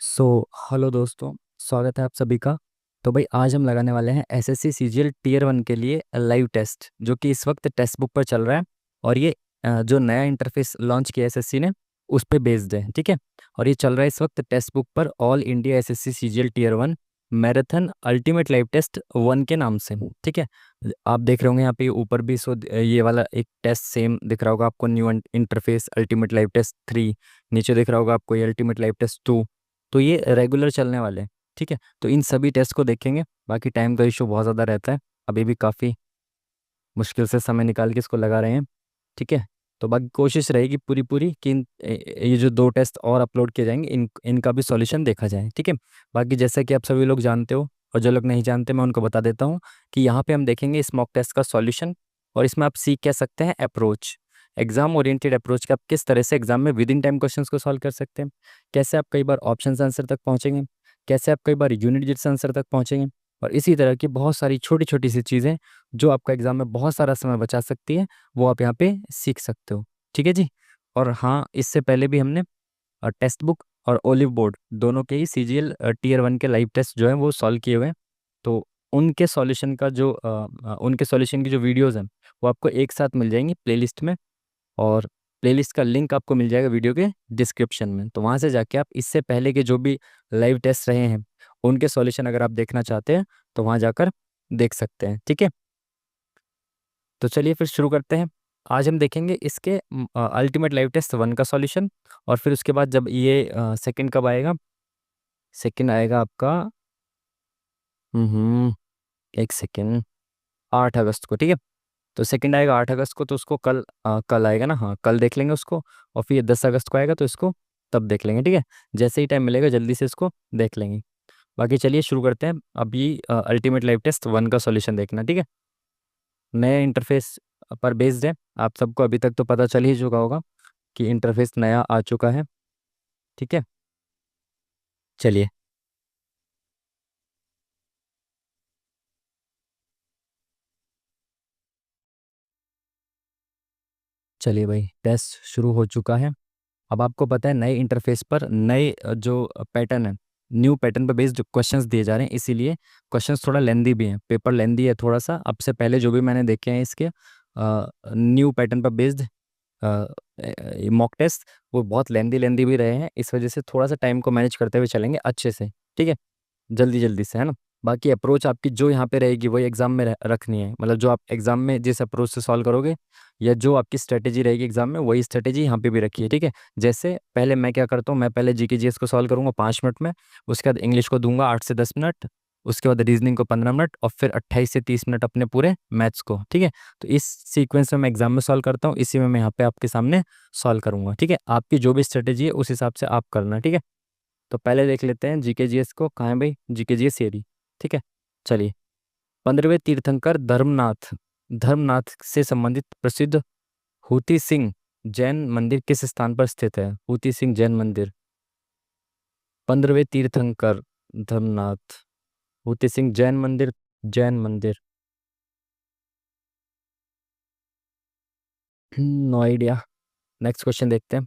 Hello दोस्तों। स्वागत है आप सभी का। तो भाई आज हम लगाने वाले हैं एसएससी सीजीएल टीयर 1 के लिए लाइव टेस्ट, जो कि इस वक्त टेक्स्ट बुक पर चल रहा है। और ये जो नया इंटरफेस लॉन्च किया एसएससी ने उस पे बेस्ड है, ठीक है। और ये चल रहा है इस वक्त टेक्स्ट बुक पर all India SSC CGL tier 1 marathon ultimate live test 1 के नाम से, ठीक है। आप देख रहे होंगे यहाँ पे ऊपर भी ये वाला एक टेस्ट सेम दिख रहा होगा आपको, new interface ultimate live test 3। नीचे दिख रहा होगा आपको ये अल्टीमेट लाइव टेस्ट 2। तो ये रेगुलर चलने वाले हैं, ठीक है। तो इन सभी टेस्ट को देखेंगे। बाकी टाइम का इशू बहुत ज़्यादा रहता है, अभी भी काफ़ी मुश्किल से समय निकाल के इसको लगा रहे हैं, ठीक है। तो बाकी कोशिश रहेगी पूरी पूरी कि ये जो 2 टेस्ट और अपलोड किए जाएंगे इनका भी सॉल्यूशन देखा जाए, ठीक है। बाकी जैसा कि आप सभी लोग जानते हो, और जो लोग नहीं जानते मैं उनको बता देता हूँ कि यहाँ पे हम देखेंगे इस मॉक टेस्ट का सॉल्यूशन। और इसमें आप सीख कह सकते हैं अप्रोच, एग्जाम ओरिएंटेड अप्रोच कि आप किस तरह से एग्जाम में विद इन टाइम क्वेश्चंस को सॉल्व कर सकते हैं, कैसे आप कई बार ऑप्शन आंसर तक पहुंचेंगे, कैसे आप कई बार यूनिट डिजिट आंसर तक पहुंचेंगे। और इसी तरह की बहुत सारी छोटी छोटी सी चीज़ें जो आपका एग्जाम में बहुत सारा समय बचा सकती है, वो आप यहाँ पे सीख सकते हो, ठीक है जी। और हाँ, इससे पहले भी हमने टेक्स्ट बुक और ओलिव बोर्ड दोनों के ही सीजीएल टीयर 1 के लाइव टेस्ट जो है वो सॉल्व किए हुए हैं। तो उनके सॉल्यूशन का जो उनके सॉल्यूशन की जो वीडियोज़ हैं वो आपको एक साथ मिल जाएंगी प्लेलिस्ट में। और प्लेलिस्ट का लिंक आपको मिल जाएगा वीडियो के डिस्क्रिप्शन में। तो वहाँ से जाके आप इससे पहले के जो भी लाइव टेस्ट रहे हैं उनके सॉल्यूशन अगर आप देखना चाहते हैं तो वहाँ जाकर देख सकते हैं, ठीक है। तो चलिए फिर शुरू करते हैं। आज हम देखेंगे इसके अल्टीमेट लाइव टेस्ट 1 का सॉल्यूशन। और फिर उसके बाद जब ये सेकंड कब आएगा, सेकंड आएगा आपका हम्म एक सेकंड, 8 अगस्त को, ठीक है। तो सेकंड आएगा 8 अगस्त को, तो उसको कल आएगा ना, हाँ कल देख लेंगे उसको। और फिर 10 अगस्त को आएगा तो इसको तब देख लेंगे, ठीक है। जैसे ही टाइम मिलेगा जल्दी से इसको देख लेंगे। बाकी चलिए शुरू करते हैं। अभी अल्टीमेट लाइव टेस्ट 1 का सॉल्यूशन देखना, ठीक है। नया इंटरफेस पर बेस्ड है। आप सबको अभी तक तो पता चल ही चुका होगा कि इंटरफेस नया आ चुका है, ठीक है। चलिए चलिए भाई, टेस्ट शुरू हो चुका है। अब आपको पता है नए इंटरफेस पर नए जो पैटर्न है, न्यू पैटर्न पर बेस्ड क्वेश्चंस दिए जा रहे हैं, इसीलिए क्वेश्चंस थोड़ा लेंदी भी हैं, पेपर लेंदी है थोड़ा सा। अब से पहले जो भी मैंने देखे हैं इसके न्यू पैटर्न पर बेस्ड मॉक टेस्ट, वो बहुत लेंदी लेंदी भी रहे हैं। इस वजह से थोड़ा सा टाइम को मैनेज करते हुए चलेंगे अच्छे से, ठीक है, जल्दी जल्दी से, है ना। बाकी अप्रोच आपकी जो यहाँ पे रहेगी वही एग्जाम में रखनी है, मतलब जो आप एग्जाम में जिस अप्रोच से सॉल्व करोगे या जो आपकी स्ट्रेटेजी रहेगी एग्जाम में वही स्ट्रेटेजी यहाँ पे भी रखिए, ठीक है। जैसे पहले मैं क्या करता हूँ, मैं पहले जीके जीएस को सॉल्व करूंगा 5 मिनट में, उसके बाद इंग्लिश को दूंगा 8 से 10 मिनट, उसके बाद रीजनिंग को 15 मिनट, और फिर 28 से 30 मिनट अपने पूरे मैथ्स को, ठीक है। तो इस सीक्वेंस में मैं एग्जाम में सॉल्व करता हूँ, इसी में मैं यहाँ पे आपके सामने सॉल्व करूंगा, ठीक है। आपकी जो भी स्ट्रेटेजी है उस हिसाब से आप करना, ठीक है। तो पहले देख लेते हैं जीके जीएस को, कहाँ है भाई जीके जीएस, ये रही, ठीक है। चलिए, 15वें तीर्थंकर धर्मनाथ, धर्मनाथ से संबंधित प्रसिद्ध हूती सिंह जैन मंदिर किस स्थान पर स्थित है? हूती सिंह जैन मंदिर, 15वें तीर्थंकर धर्मनाथ, हूती सिंह जैन मंदिर, जैन मंदिर, नो आइडिया। नेक्स्ट क्वेश्चन देखते हैं।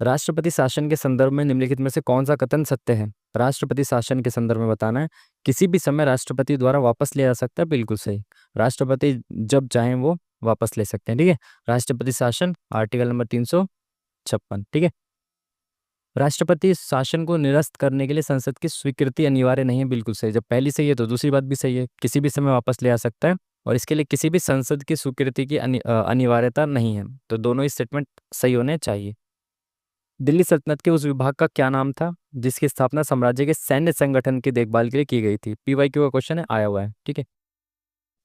राष्ट्रपति शासन के संदर्भ में निम्नलिखित में से कौन सा कथन सत्य है? राष्ट्रपति शासन के संदर्भ में बताना है। किसी भी समय राष्ट्रपति द्वारा वापस लिया जा सकता है, बिल्कुल सही। राष्ट्रपति जब चाहें वो वापस ले सकते हैं, ठीक है। राष्ट्रपति शासन आर्टिकल नंबर 356, ठीक है। राष्ट्रपति शासन को निरस्त करने के लिए संसद की स्वीकृति अनिवार्य नहीं है, बिल्कुल सही। जब पहली सही है तो दूसरी बात भी सही है, किसी भी समय वापस ले आ सकता है। और इसके लिए किसी भी संसद की स्वीकृति की अनिवार्यता नहीं है। तो दोनों ही स्टेटमेंट सही होने चाहिए। दिल्ली सल्तनत के उस विभाग का क्या नाम था जिसकी स्थापना साम्राज्य के सैन्य संगठन की देखभाल के लिए की गई थी? पीवाईक्यू का क्वेश्चन है, आया हुआ है, ठीक है।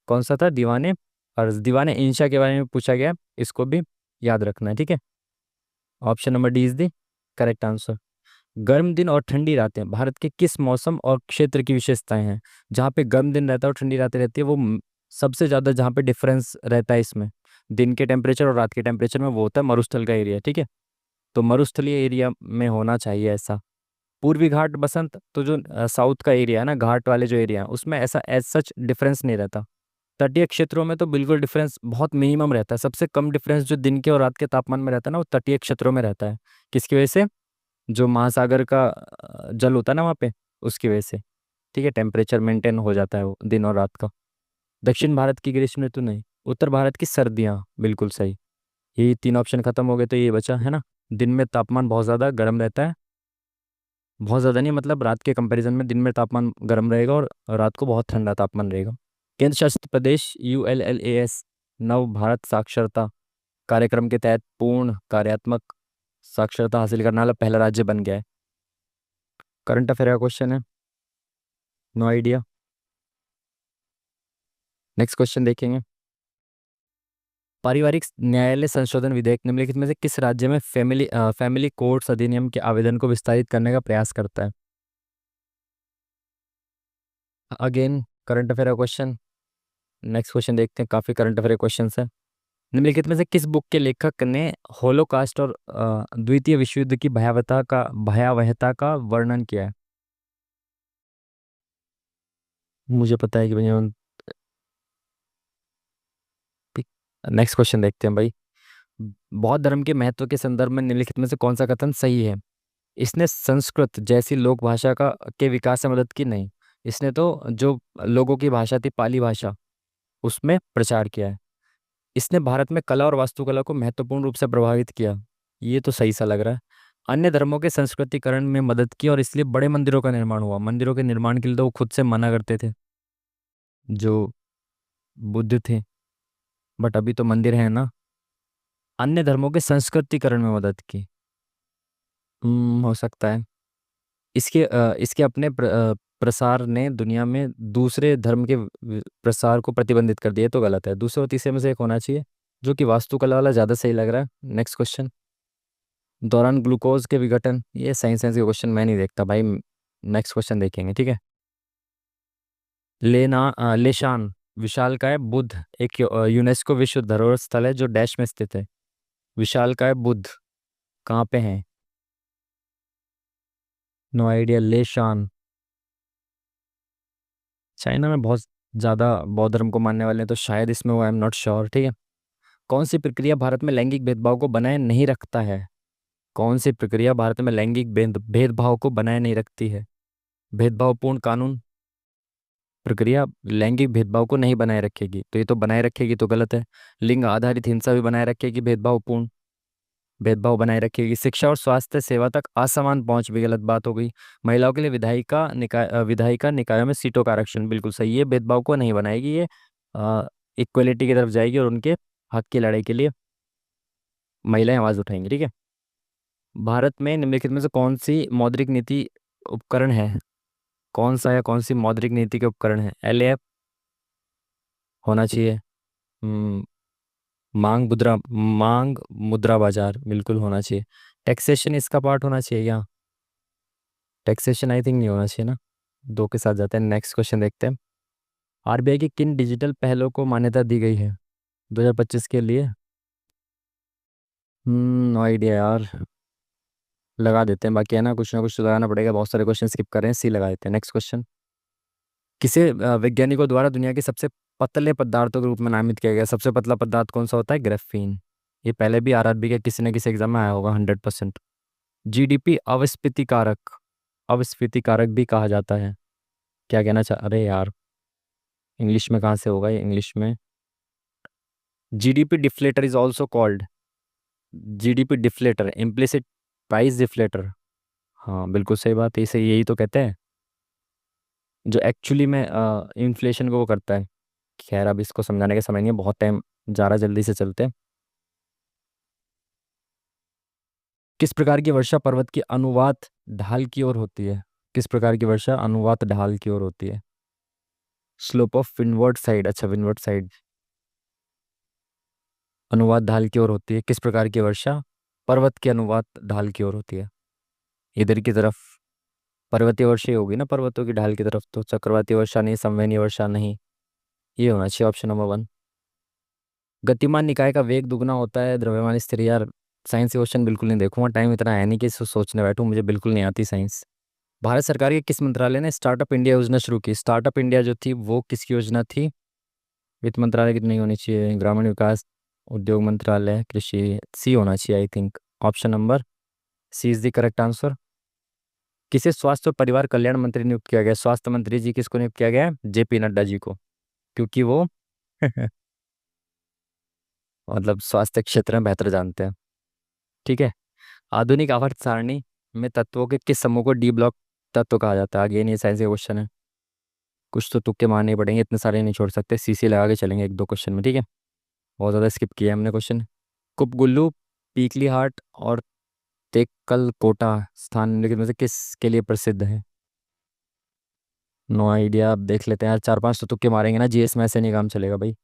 कौन सा था? दीवाने, और दीवाने इंशा के बारे में पूछा गया है, इसको भी याद रखना है, ठीक है। Option number D is the correct answer. गर्म दिन और ठंडी रातें भारत के किस मौसम और क्षेत्र की विशेषताएं हैं? जहाँ पे गर्म दिन रहता है और ठंडी रातें रहती है, वो सबसे ज़्यादा जहाँ पे डिफरेंस रहता है इसमें दिन के टेम्परेचर और रात के टेम्परेचर में, वो होता है मरुस्थल का एरिया, ठीक है। तो मरुस्थलीय एरिया में होना चाहिए ऐसा। पूर्वी घाट बसंत, तो जो साउथ का एरिया है ना, घाट वाले जो एरिया है उसमें ऐसा एज सच डिफरेंस नहीं रहता। तटीय क्षेत्रों में तो बिल्कुल डिफरेंस बहुत मिनिमम रहता है। सबसे कम डिफरेंस जो दिन के और रात के तापमान में रहता है ना, वो तटीय क्षेत्रों में रहता है। किसकी वजह से? जो महासागर का जल होता है ना वहाँ पे, उसकी वजह से। ठीक है, टेम्परेचर मेंटेन हो जाता है वो दिन और रात का। दक्षिण भारत की ग्रीष्म ऋतु नहीं, उत्तर भारत की सर्दियाँ, बिल्कुल सही। ये तीन ऑप्शन खत्म हो गए तो ये बचा है ना। दिन में तापमान बहुत ज़्यादा गर्म रहता है, बहुत ज़्यादा नहीं मतलब रात के कंपैरिजन में दिन में तापमान गर्म रहेगा और रात को बहुत ठंडा तापमान रहेगा। केंद्र शासित प्रदेश ULLAS नव भारत साक्षरता कार्यक्रम के तहत पूर्ण कार्यात्मक साक्षरता हासिल करने वाला पहला राज्य बन गया है। करंट अफेयर का क्वेश्चन है, नो आइडिया। नेक्स्ट क्वेश्चन देखेंगे। पारिवारिक न्यायालय संशोधन विधेयक निम्नलिखित में से किस राज्य में फैमिली कोर्ट्स अधिनियम के आवेदन को विस्तारित करने का प्रयास करता है? अगेन करंट अफेयर का क्वेश्चन। नेक्स्ट क्वेश्चन देखते हैं, काफी करंट अफेयर क्वेश्चन है। निम्नलिखित में से किस बुक के लेखक ने होलोकास्ट और द्वितीय विश्व युद्ध की भयावहता का वर्णन किया है? मुझे पता है कि भैया। नेक्स्ट क्वेश्चन देखते हैं भाई। बौद्ध धर्म के महत्व के संदर्भ में निम्नलिखित में से कौन सा कथन सही है? इसने संस्कृत जैसी लोक भाषा का के विकास में मदद की नहीं, इसने तो जो लोगों की भाषा थी पाली भाषा उसमें प्रचार किया है। इसने भारत में कला और वास्तुकला को महत्वपूर्ण रूप से प्रभावित किया, ये तो सही सा लग रहा है। अन्य धर्मों के संस्कृतिकरण में मदद की और इसलिए बड़े मंदिरों का निर्माण हुआ, मंदिरों के निर्माण के लिए तो वो खुद से मना करते थे जो बुद्ध थे, बट अभी तो मंदिर है ना। अन्य धर्मों के संस्कृतिकरण में मदद की, हो सकता है। इसके अपने प्रसार ने दुनिया में दूसरे धर्म के प्रसार को प्रतिबंधित कर दिया, ये तो गलत है। दूसरे और तीसरे में से एक होना चाहिए, जो कि वास्तुकला वाला ज़्यादा सही लग रहा है। Next question. दौरान ग्लूकोज के विघटन, ये साइंस साइंस के क्वेश्चन मैं नहीं देखता भाई। नेक्स्ट क्वेश्चन देखेंगे, ठीक है। लेशान विशालकाय बुद्ध एक यूनेस्को विश्व धरोहर स्थल है जो डैश में स्थित है। विशालकाय बुद्ध कहाँ पे है? No idea. लेशान चाइना में बहुत ज़्यादा बौद्ध धर्म को मानने वाले हैं, तो शायद इसमें वो, आई एम नॉट श्योर। ठीक है। कौन सी प्रक्रिया भारत में लैंगिक भेदभाव को बनाए नहीं रखता है? कौन सी प्रक्रिया भारत में लैंगिक भेदभाव को बनाए नहीं रखती है? भेदभावपूर्ण कानून प्रक्रिया लैंगिक भेदभाव को नहीं बनाए रखेगी, तो ये तो बनाए रखेगी तो गलत है। लिंग आधारित हिंसा भी बनाए रखेगी, भेदभावपूर्ण भेदभाव बनाए रखेगी। शिक्षा और स्वास्थ्य सेवा तक असमान पहुंच भी गलत बात हो गई। महिलाओं के लिए विधायिका निकायों में सीटों का आरक्षण, बिल्कुल सही। ये भेदभाव को नहीं बनाएगी, ये इक्वलिटी की तरफ जाएगी और उनके हक की लड़ाई के लिए महिलाएं आवाज उठाएंगी। ठीक है। भारत में निम्नलिखित में से कौन सी मौद्रिक नीति उपकरण है? कौन सा या कौन सी मौद्रिक नीति के उपकरण है? LAF होना चाहिए। हम्म, मांग मुद्रा बाजार बिल्कुल होना चाहिए। टैक्सेशन इसका पार्ट होना चाहिए क्या? टैक्सेशन आई थिंक नहीं होना चाहिए ना। दो के साथ जाते हैं। नेक्स्ट क्वेश्चन देखते हैं। RBI की किन डिजिटल पहलों को मान्यता दी गई है 2025 के लिए? नो आइडिया यार। लगा देते हैं, बाकी है ना कुछ तो लगाना पड़ेगा। बहुत सारे क्वेश्चन स्किप कर रहे हैं, सी लगा देते हैं। Next question. किसे वैज्ञानिकों द्वारा दुनिया के सबसे पतले पदार्थों के रूप में नामित किया गया? सबसे पतला पदार्थ कौन सा होता है? ग्राफीन। ये पहले भी RRB के किसी न किसी एग्जाम में आया होगा 100%। GDP अविस्फीति कारक, अविस्फीति कारक भी कहा जाता है। क्या कहना चाह, अरे यार इंग्लिश में कहाँ से होगा ये? इंग्लिश में GDP deflator is also called. GDP deflator, implicit price deflator. हाँ बिल्कुल सही बात है, इसे यही तो कहते हैं जो एक्चुअली में इन्फ्लेशन को वो करता है। खैर अब इसको समझाने का समय नहीं है, बहुत टाइम जा रहा, जल्दी से चलते हैं। किस प्रकार की वर्षा पर्वत की अनुवात ढाल की ओर होती है? किस प्रकार की वर्षा अनुवात ढाल की ओर होती है? स्लोप ऑफ विंडवर्ड साइड, अच्छा विंडवर्ड साइड। अनुवाद ढाल की ओर होती है। किस प्रकार की वर्षा पर्वत की अनुवाद ढाल की ओर होती है? इधर की तरफ पर्वतीय वर्षा ही होगी ना, पर्वतों की ढाल की तरफ। तो चक्रवाती वर्षा नहीं, संवहनीय वर्षा नहीं, ये होना चाहिए ऑप्शन नंबर 1। गतिमान निकाय का वेग दुगना होता है द्रव्यमान स्थिर, यार साइंस के क्वेश्चन बिल्कुल नहीं देखूंगा, टाइम इतना है नहीं कि सोचने बैठूं, मुझे बिल्कुल नहीं आती साइंस। भारत सरकार के किस मंत्रालय ने स्टार्टअप इंडिया योजना शुरू की? स्टार्टअप इंडिया जो थी वो किसकी योजना थी? वित्त मंत्रालय की तो नहीं होनी चाहिए, ग्रामीण विकास उद्योग मंत्रालय, कृषि, सी होना चाहिए I think, option number C is the correct answer. किसे स्वास्थ्य और परिवार कल्याण मंत्री नियुक्त किया गया? स्वास्थ्य मंत्री जी किसको नियुक्त किया गया है? जेपी नड्डा जी को, क्योंकि वो मतलब स्वास्थ्य क्षेत्र में बेहतर जानते हैं। ठीक है। आधुनिक आवर्त सारणी में तत्वों के किस समूह को डी ब्लॉक तत्व कहा जाता है? अगेन ये साइंस का क्वेश्चन है, कुछ तो तुक्के मारने पड़ेंगे, इतने सारे नहीं छोड़ सकते, सीसी लगा के चलेंगे एक दो क्वेश्चन में, ठीक है। बहुत ज़्यादा स्किप किया हमने क्वेश्चन। कुपगुल्लू, पीकली हाट और तेक्कल कोटा स्थान निम्नलिखित में से किसके लिए प्रसिद्ध है? नो आइडिया, अब देख लेते हैं यार, चार पांच तो तुक्के मारेंगे ना, जीएस में ऐसे नहीं काम चलेगा भाई।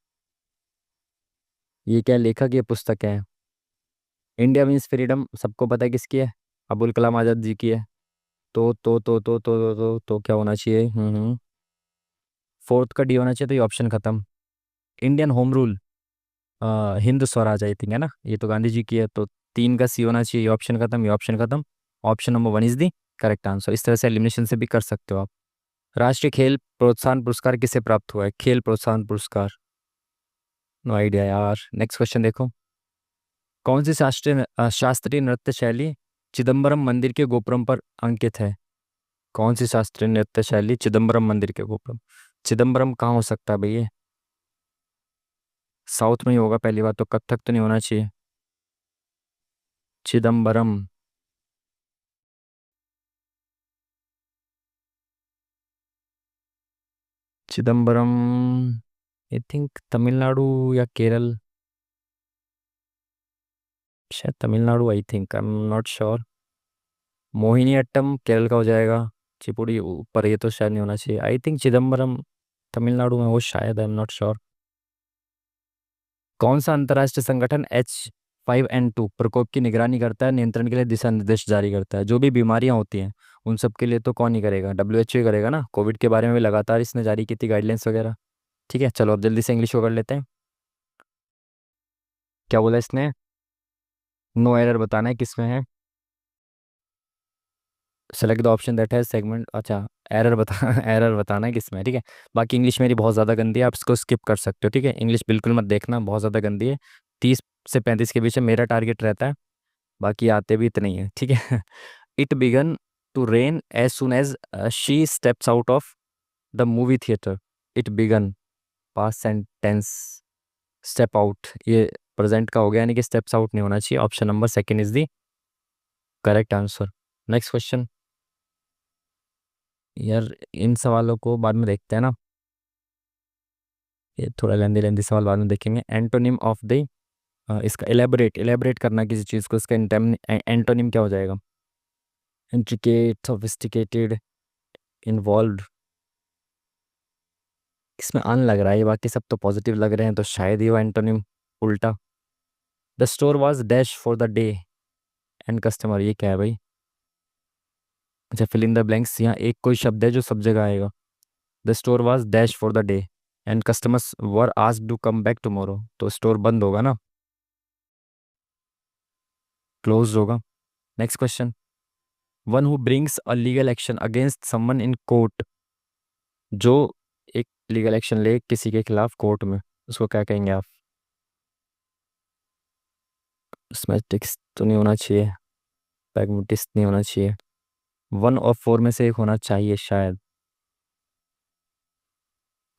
ये क्या लेखक, ये पुस्तक है? इंडिया मीन्स फ्रीडम सबको पता है किसकी है, अबुल कलाम आज़ाद जी की है। तो क्या होना चाहिए? फोर्थ का डी होना चाहिए, तो ये ऑप्शन खत्म। Indian home rule, Hind Swaraj I think है ना, ये तो गांधी जी की है, तो तीन का सी होना चाहिए, ये ऑप्शन खत्म, ये ऑप्शन खत्म। Option number one is the correct answer. इस तरह से एलिमिनेशन से भी कर सकते हो आप। राष्ट्रीय खेल प्रोत्साहन पुरस्कार किसे प्राप्त हुआ है? खेल प्रोत्साहन पुरस्कार, नो आइडिया यार। नेक्स्ट क्वेश्चन देखो। कौन सी शास्त्रीय नृत्य शैली चिदम्बरम मंदिर के गोपुरम पर अंकित है? कौन सी शास्त्रीय नृत्य शैली चिदम्बरम मंदिर के गोपुरम? चिदम्बरम कहाँ हो सकता है भैया? साउथ में ही होगा पहली बात तो, कथक तो नहीं होना चाहिए। चिदम्बरम, चिदम्बरम आई थिंक तमिलनाडु या केरल, शायद Tamil Nadu I think, I am not sure. Mohiniyattam Kerala का हो जाएगा, चिपुड़ी ऊपर, ये तो शायद नहीं होना चाहिए। आई थिंक चिदम्बरम तमिलनाडु में हो शायद, आई एम नॉट श्योर। कौन सा अंतर्राष्ट्रीय संगठन H5N2 प्रकोप की निगरानी करता है, नियंत्रण के लिए दिशा निर्देश जारी करता है? जो भी बीमारियां होती हैं उन सब के लिए तो कौन ही करेगा, WHO ही करेगा ना। कोविड के बारे में भी लगातार इसने जारी की थी गाइडलाइंस वगैरह। ठीक है, चलो अब जल्दी से इंग्लिश को कर लेते हैं। क्या बोला इसने? नो एरर बताना है किसमें है। Select the option that has segment, अच्छा एरर बता एरर बताना है किसमें है, ठीक है। बाकी इंग्लिश मेरी बहुत ज़्यादा गंदी है, आप इसको स्किप कर सकते हो, ठीक है। इंग्लिश बिल्कुल मत देखना, बहुत ज़्यादा गंदी है। 30 से 35 के बीच में मेरा टारगेट रहता है, बाकी आते भी इतने ही है, ठीक है। It began to rain as soon as she steps out of the movie theatre. It began past sentence, step out ये प्रेजेंट का हो गया, यानी कि स्टेप्स आउट नहीं होना चाहिए। Option number second is the correct answer. Next question. यार इन सवालों को बाद में देखते हैं ना, ये थोड़ा लेंदी लेंदी सवाल बाद में देखेंगे। एंटोनिम ऑफ द, इसका इलेबोरेट इलेबोरेट करना किसी चीज़ को, इसका एंटोनिम क्या हो जाएगा? इंट्रिकेट, सोफिस्टिकेटेड, इन्वॉल्व, इसमें अन लग रहा है, बाकी सब तो पॉजिटिव लग रहे हैं, तो शायद ही वो एंटोनिम उल्टा। The store was dash for the day and customer, ये क्या है भाई? अच्छा, फिल इन द ब्लैंक्स, यहाँ एक कोई शब्द है जो सब जगह आएगा। The store was dash for the day and customers were asked to come back tomorrow, तो स्टोर बंद होगा ना, क्लोज होगा। Next question. One who brings a legal action against someone in court, जो एक लीगल एक्शन ले किसी के खिलाफ कोर्ट में, उसको क्या कहेंगे आप? इसमें टिक्स तो नहीं होना चाहिए, प्रैग्मेटिस्ट नहीं होना चाहिए, वन और फोर में से एक होना चाहिए शायद,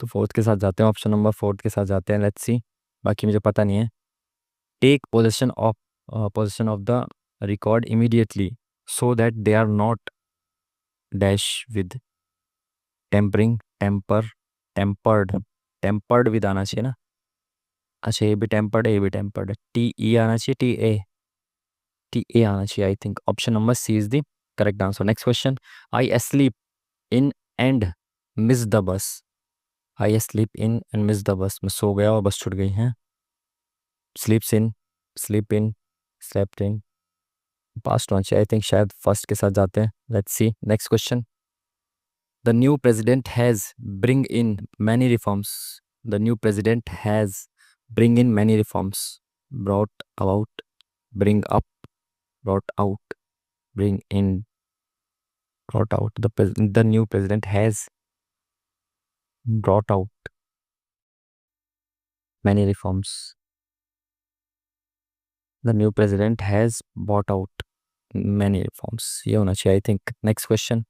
तो फोर्थ के साथ जाते हैं, ऑप्शन नंबर फोर्थ के साथ जाते हैं, लेट्स सी। बाकी मुझे पता नहीं है। Take possession of the record immediately so that they are not dash with tampering, tampered, tampered with आना चाहिए ना। अच्छा ये भी टेम्पर्ड है, ये भी टेम्पर्ड है, TE आना चाहिए, टी ए आना चाहिए I think. Option number C is the correct answer. Next question. I sleep in and miss the bus, I sleep in and miss the bus, मैं सो गया और बस छूट गई है। Sleeps in, sleep in, slept in, past होना चाहिए I think, शायद फर्स्ट के साथ जाते हैं। Let's see next question. The new president has bring in many reforms, the new president has bring in many reforms, brought about, bring up, brought out, bring in, brought out. The new president has brought out many reforms. The new president has brought out many reforms ये होना चाहिए I think. Next question,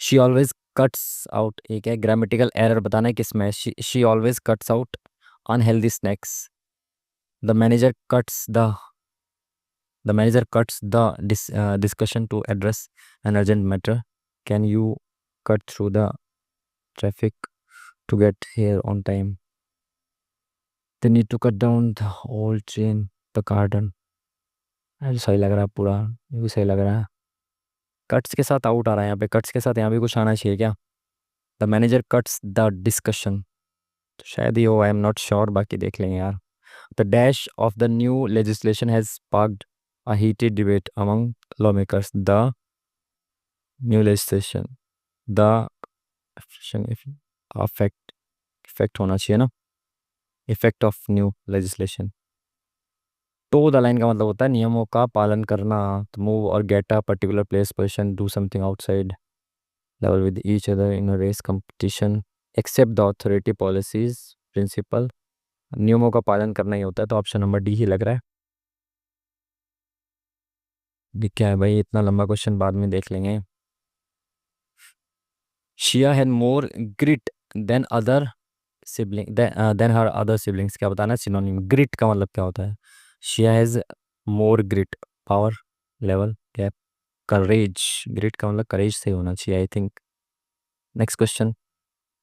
she always cuts out, एक है grammatical error बताना है किसमें, she always cuts out unhealthy snacks, the manager cuts the manager cuts the discussion to address an urgent matter, can you cut through the traffic to get here on time, they need to cut down the whole train the garden। अरे सही लग रहा है पूरा, ये भी सही लग रहा है। कट्स के साथ आउट आ रहा है यहाँ पे, कट्स के साथ यहाँ भी कुछ आना चाहिए क्या, the manager cuts the discussion, तो शायद ही हो, आई एम नॉट श्योर, बाकी देख लेंगे यार। The dash of the new legislation has sparked a heated debate among lawmakers, the new legislation, the affect effect होना चाहिए ना, इफेक्ट ऑफ न्यू लेजिस्लेशन। तो द लाइन का मतलब होता है नियमों का पालन करना, तो मूव और get a particular place position, do something outside level with each other in a race competition, accept the authority policies principle, नियमों का पालन करना ही होता है, तो ऑप्शन नंबर डी ही लग रहा है। ये क्या है भाई, इतना लंबा क्वेश्चन बाद में देख लेंगे। Shiya had more grit than other sibling than her other siblings, क्या बताना है सिनोनिम, ग्रिट का मतलब क्या होता है, शिया has more grit, power level क्या, करेज, ग्रिट का मतलब करेज से होना चाहिए I think. Next question,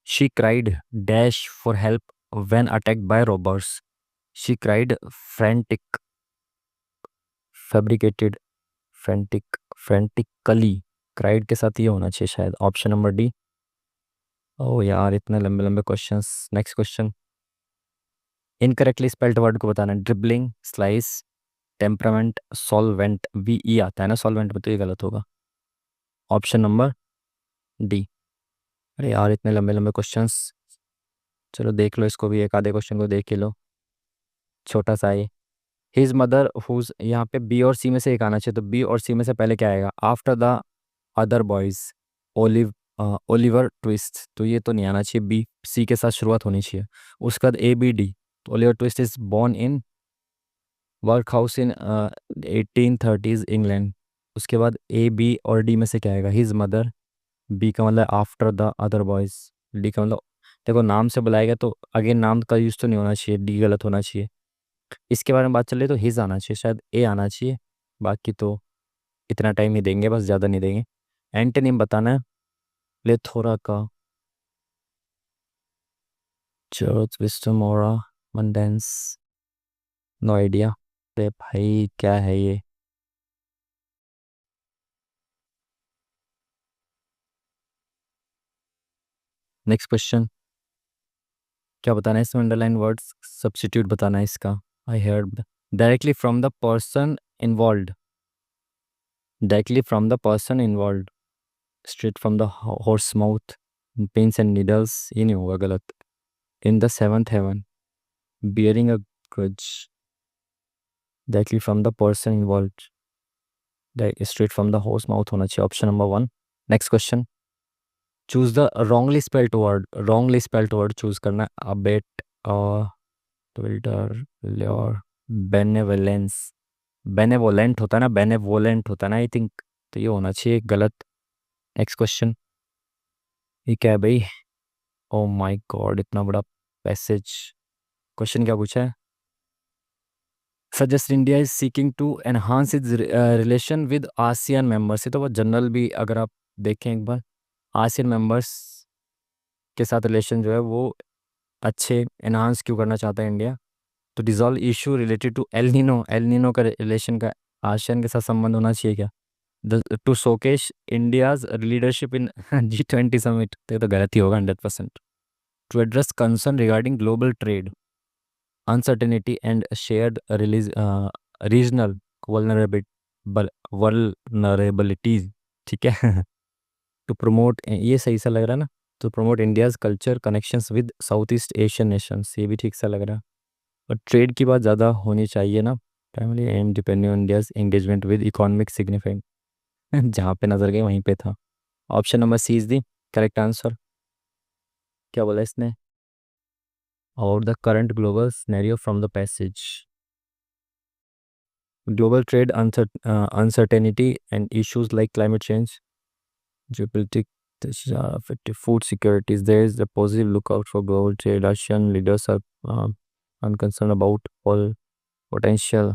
she cried dash for help when attacked by robbers, she cried frantic, fabricated, frantic, frantically, cried के साथ ये होना चाहिए शायद, ऑप्शन नंबर डी। ओ यार इतने लंबे लंबे questions. Next question, incorrectly spelled word को बताना है, dribbling, slice, temperament, solvent, V E आता है ना सॉल्वेंट में, तो ये गलत होगा, ऑप्शन नंबर डी। अरे यार इतने लंबे लंबे क्वेश्चंस, चलो देख लो इसको भी, एक आधे क्वेश्चन को देख ही लो, छोटा सा ये। हिज मदर हुज, यहाँ पे बी और सी में से एक आना चाहिए, तो बी और सी में से पहले क्या आएगा, after the other boys, olive, Oliver twist, तो ये तो नहीं आना चाहिए, बी सी के साथ शुरुआत होनी चाहिए। उसके बाद ए बी डी, तो Oliver twist is born in work house in 1830s England. उसके बाद ए बी और डी में से क्या आएगा, हिज मदर, बी का मतलब after the other boys, D का मतलब देखो नाम से बुलाएगा तो अगेन नाम का यूज तो नहीं होना चाहिए, डी गलत होना चाहिए। इसके बारे में बात चल रही तो हिज आना चाहिए, शायद ए आना चाहिए, बाकी तो इतना टाइम ही देंगे बस, ज़्यादा नहीं देंगे। एंटोनिम बताना है, प्लेथोरा का, चर्च, विस्डम, ओरा, मंडेंस, नो आइडिया। अरे भाई क्या है ये। नेक्स्ट क्वेश्चन, क्या बताना है इसमें, अंडरलाइन वर्ड्स सब्स्टिट्यूट बताना है इसका। I heard directly from the person involve, directly from the person involve, straight from the horse mouth, pins and needles, ये नहीं होगा, गलत। In the seventh heaven, bearing a grudge, directly from the person involve, straight from the horse mouth होना चाहिए, option number one. Next question, choose the wrongly spelled word, wrongly spelled word choose करना है, abet, twilter, lure, benevolence, benevolent होता है ना, benevolent होता है ना आई थिंक, तो ये होना चाहिए गलत। नेक्स्ट क्वेश्चन, ये क्या है भाई, ओ माय गॉड इतना बड़ा पैसेज, क्वेश्चन क्या पूछा है, suggest India is seeking to enhance its relation with ASEAN members, ये तो बहुत जनरल भी, अगर आप देखें एक बार, आसियन मेंबर्स के साथ रिलेशन जो है वो अच्छे एनहांस क्यों करना चाहता है इंडिया, तो dissolve issue related to El Nino, El Nino का रिलेशन का आसियान के साथ संबंध होना चाहिए क्या, to showcase India's leadership in G20 summit, तो ये तो गलत ही होगा 100%। To address concern regarding global trade, uncertainty and shared regional vulnerabilities, ठीक है। टू प्रमोट, ये सही सा लग रहा है ना, to promote India's culture connections with South East Asian nations, ये भी ठीक सा लग रहा है। और ट्रेड की बात ज़्यादा होनी चाहिए ना, primary M depending on India's engagement with economic significant, जहाँ पे नजर गई वहीं पे था, option number C is the correct answer. क्या बोला इसने, और the current global scenario from the passage, Global trade uncertainty and issues like climate change, geopolitics, affected food securities. There is a positive lookout for global trade. Russian leaders are unconcerned about all potential.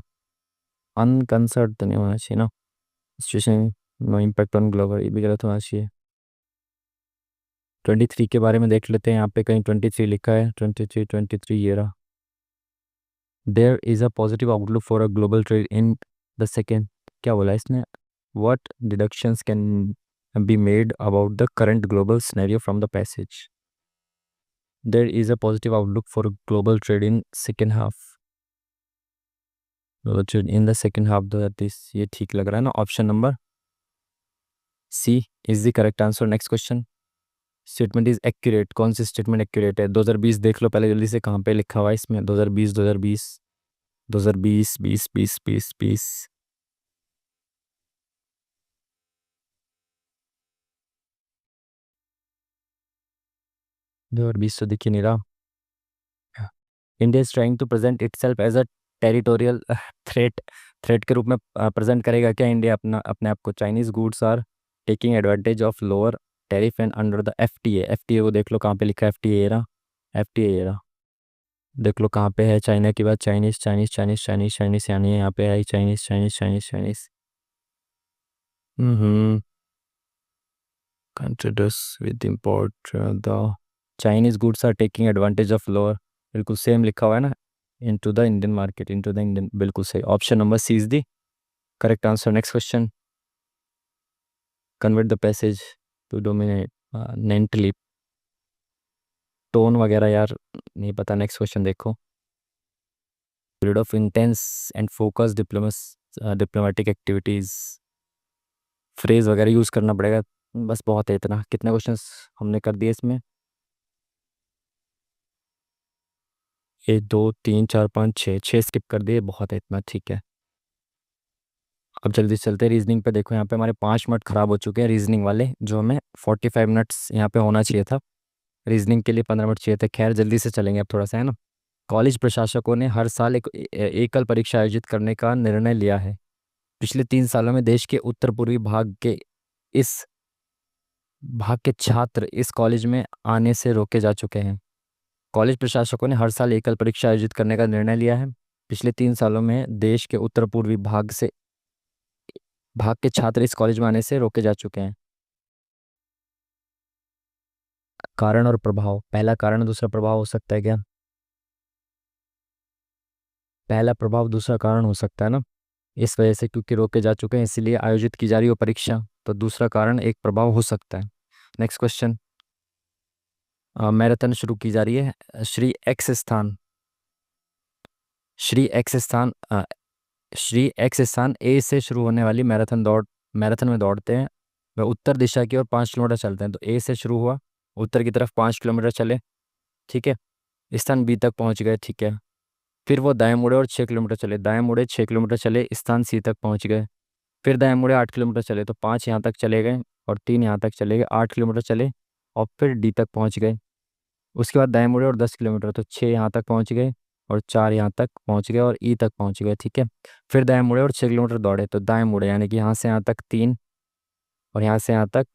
Unconcerned तो नहीं होना चाहिए ना, situation no impact on global, ये भी गलत होना चाहिए। 23 के बारे में देख लेते हैं, यहाँ पे कहीं 23 लिखा है, 23 ये रहा। There is a positive outlook for a global trade in the second, क्या बोला इसने, what deductions can be made about the current global scenario from the passage. There is a positive outlook for global trade in second half. Global trade in the second half, ये ठीक लग रहा है ना, option number C is the correct answer. Next question, statement is accurate, कौन सी statement accurate है? 2020 देख लो पहले जल्दी से, कहाँ पे लिखा हुआ है इसमें 2020 2020 2020 20 20 20 20 2020 तो दिख ही नहीं रहा। India is trying to present itself as a territorial threat, threat के रूप में प्रेजेंट करेगा क्या इंडिया अपना अपने आप को? Chinese goods are taking advantage of lower tariff and under the FTA, FTA को देख लो कहाँ पे लिखा है, एफटीए रहा, एफटीए रहा, देख लो कहाँ पे है। चाइना के बाद Chinese Chinese Chinese Chinese Chinese, यानी यहाँ पे आई Chinese Chinese Chinese Chinese. Hmm considers with import the Chinese goods are taking advantage of lower, बिल्कुल सेम लिखा हुआ है ना, into the Indian market, into the Indian, बिल्कुल सही, option number C is the correct answer. Next question, convert the passage to dominantly, tone वगैरह यार नहीं पता। नेक्स्ट क्वेश्चन देखो, period of intense and focus diplomatic activities, phrase वगैरह use करना पड़ेगा, बस बहुत है इतना। कितने क्वेश्चंस हमने कर दिए इसमें? 1 2 3 4 5 6, 6 स्किप कर दिए, बहुत है इतना, ठीक है। अब जल्दी से चलते हैं रीजनिंग पे। देखो यहाँ पे हमारे 5 मिनट खराब हो चुके हैं रीजनिंग वाले, जो हमें 45 मिनट्स यहाँ पे होना चाहिए था, रीजनिंग के लिए 15 मिनट चाहिए थे। खैर जल्दी से चलेंगे अब थोड़ा सा, है ना। कॉलेज प्रशासकों ने हर साल एक एकल परीक्षा आयोजित करने का निर्णय लिया है। पिछले 3 सालों में देश के उत्तर पूर्वी भाग के इस भाग के छात्र इस कॉलेज में आने से रोके जा चुके हैं। कॉलेज प्रशासकों ने हर साल एकल परीक्षा आयोजित करने का निर्णय लिया है। पिछले 3 सालों में देश के उत्तर पूर्वी भाग के छात्र इस कॉलेज में आने से रोके जा चुके हैं। कारण और प्रभाव, पहला कारण दूसरा प्रभाव हो सकता है क्या? पहला प्रभाव दूसरा कारण हो सकता है ना, इस वजह से क्योंकि रोके जा चुके हैं इसीलिए आयोजित की जा रही हो परीक्षा, तो दूसरा कारण एक प्रभाव हो सकता है। नेक्स्ट क्वेश्चन, मैराथन शुरू की जा रही है, श्री एक्स स्थान श्री एक्स स्थान ए से शुरू होने वाली मैराथन में दौड़ते हैं, वह उत्तर दिशा की ओर 5 किलोमीटर चलते हैं। तो ए से शुरू हुआ, उत्तर की तरफ 5 किलोमीटर चले, ठीक है, स्थान बी तक पहुंच गए, ठीक है। फिर वो दाएं मुड़े और 6 किलोमीटर चले, दाएं मुड़े 6 किलोमीटर चले, स्थान सी तक पहुंच गए। फिर दाएं मुड़े 8 किलोमीटर चले, तो 5 यहाँ तक चले गए और 3 यहाँ तक चले गए, 8 किलोमीटर चले और फिर डी तक पहुंच गए। उसके बाद दाएं मुड़े और 10 किलोमीटर, तो 6 यहाँ तक पहुंच गए और 4 यहाँ तक पहुंच गए और ई तक पहुंच गए, ठीक है। फिर दाएं मुड़े और 6 किलोमीटर दौड़े, तो दाएं मुड़े यानी कि यहाँ से यहाँ तक 3 और यहाँ से यहाँ तक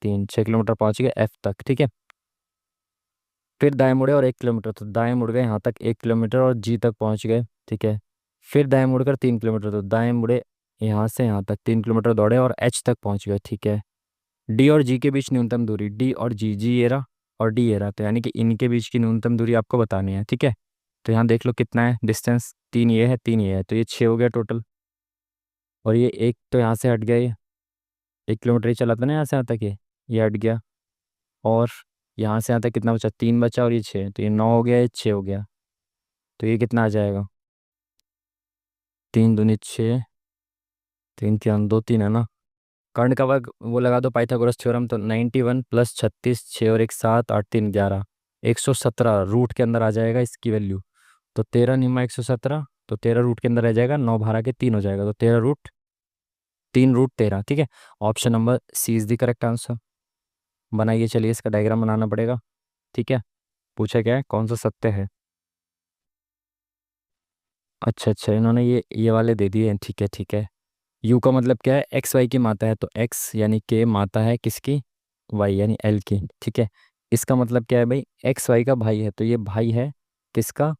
3, 6 किलोमीटर पहुंच गए एफ तक, ठीक है। फिर दाएं मुड़े और 1 किलोमीटर, तो दाएं मुड़ गए यहाँ तक 1 किलोमीटर और जी तक पहुंच गए, ठीक है। फिर दाएं मुड़कर 3 किलोमीटर, तो दाएं मुड़े यहाँ से यहाँ तक 3 किलोमीटर दौड़े और एच तक पहुंच गए, ठीक है। डी और जी के बीच न्यूनतम दूरी, डी और जी ये रहा और डी ये रहा, तो यानी कि इनके बीच की न्यूनतम दूरी आपको बतानी है, ठीक है। तो यहाँ देख लो कितना है डिस्टेंस, 3 ये है 3 ये है, तो ये 6 हो गया टोटल। और ये एक तो यहाँ से हट गया, ये 1 किलोमीटर ही चला था ना यहाँ से यहाँ तक, ये हट गया। और यहाँ से यहाँ तक कितना बचा? 3 बचा और ये 6, तो ये 9 हो गया, ये 6 हो गया, तो ये कितना आ जाएगा? 3 दूनी 6, 3 3 2 3 है ना। कर्ण का वर्ग वो लगा दो पाइथागोरस थ्योरम, तो 91 प्लस 36, 6 और 1 7, 8 3 11, 117 रूट के अंदर आ जाएगा इसकी वैल्यू। तो 13 निम्मा 117, तो 13 रूट के अंदर रह जाएगा, 9 बारह के 3 हो जाएगा, तो 3 रूट 13, ठीक है। Option number C is the correct answer. बनाइए, चलिए इसका डायग्राम बनाना पड़ेगा, ठीक है। पूछा क्या है, कौन सा सत्य है? अच्छा अच्छा, इन्होंने ये वाले दे दिए हैं, ठीक है ठीक है। यू का मतलब क्या है, एक्स वाई की माता है, तो एक्स यानी के माता है किसकी, वाई यानी एल की, ठीक है। इसका मतलब क्या है भाई, एक्स वाई का भाई है, तो ये भाई है किसका,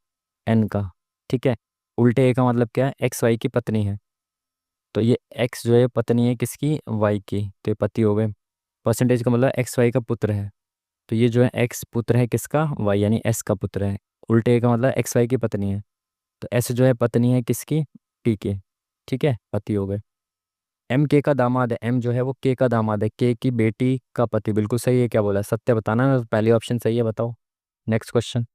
एन का, ठीक है। उल्टे ए का मतलब क्या है, एक्स वाई की पत्नी है, तो ये एक्स जो है पत्नी है किसकी, वाई की, तो ये पति हो गए। परसेंटेज का मतलब एक्स वाई का पुत्र है, तो ये जो है एक्स पुत्र है किसका, वाई यानी एस का पुत्र है। उल्टे ए का मतलब एक्स वाई की पत्नी है, तो एस जो है पत्नी है किसकी, टी के, ठीक है, पति हो गए। एम के का दामाद है, एम जो है वो के का दामाद है, के की बेटी का पति, बिल्कुल सही है, क्या बोला, सत्य बताना है, पहली ऑप्शन सही है, बताओ। Next question.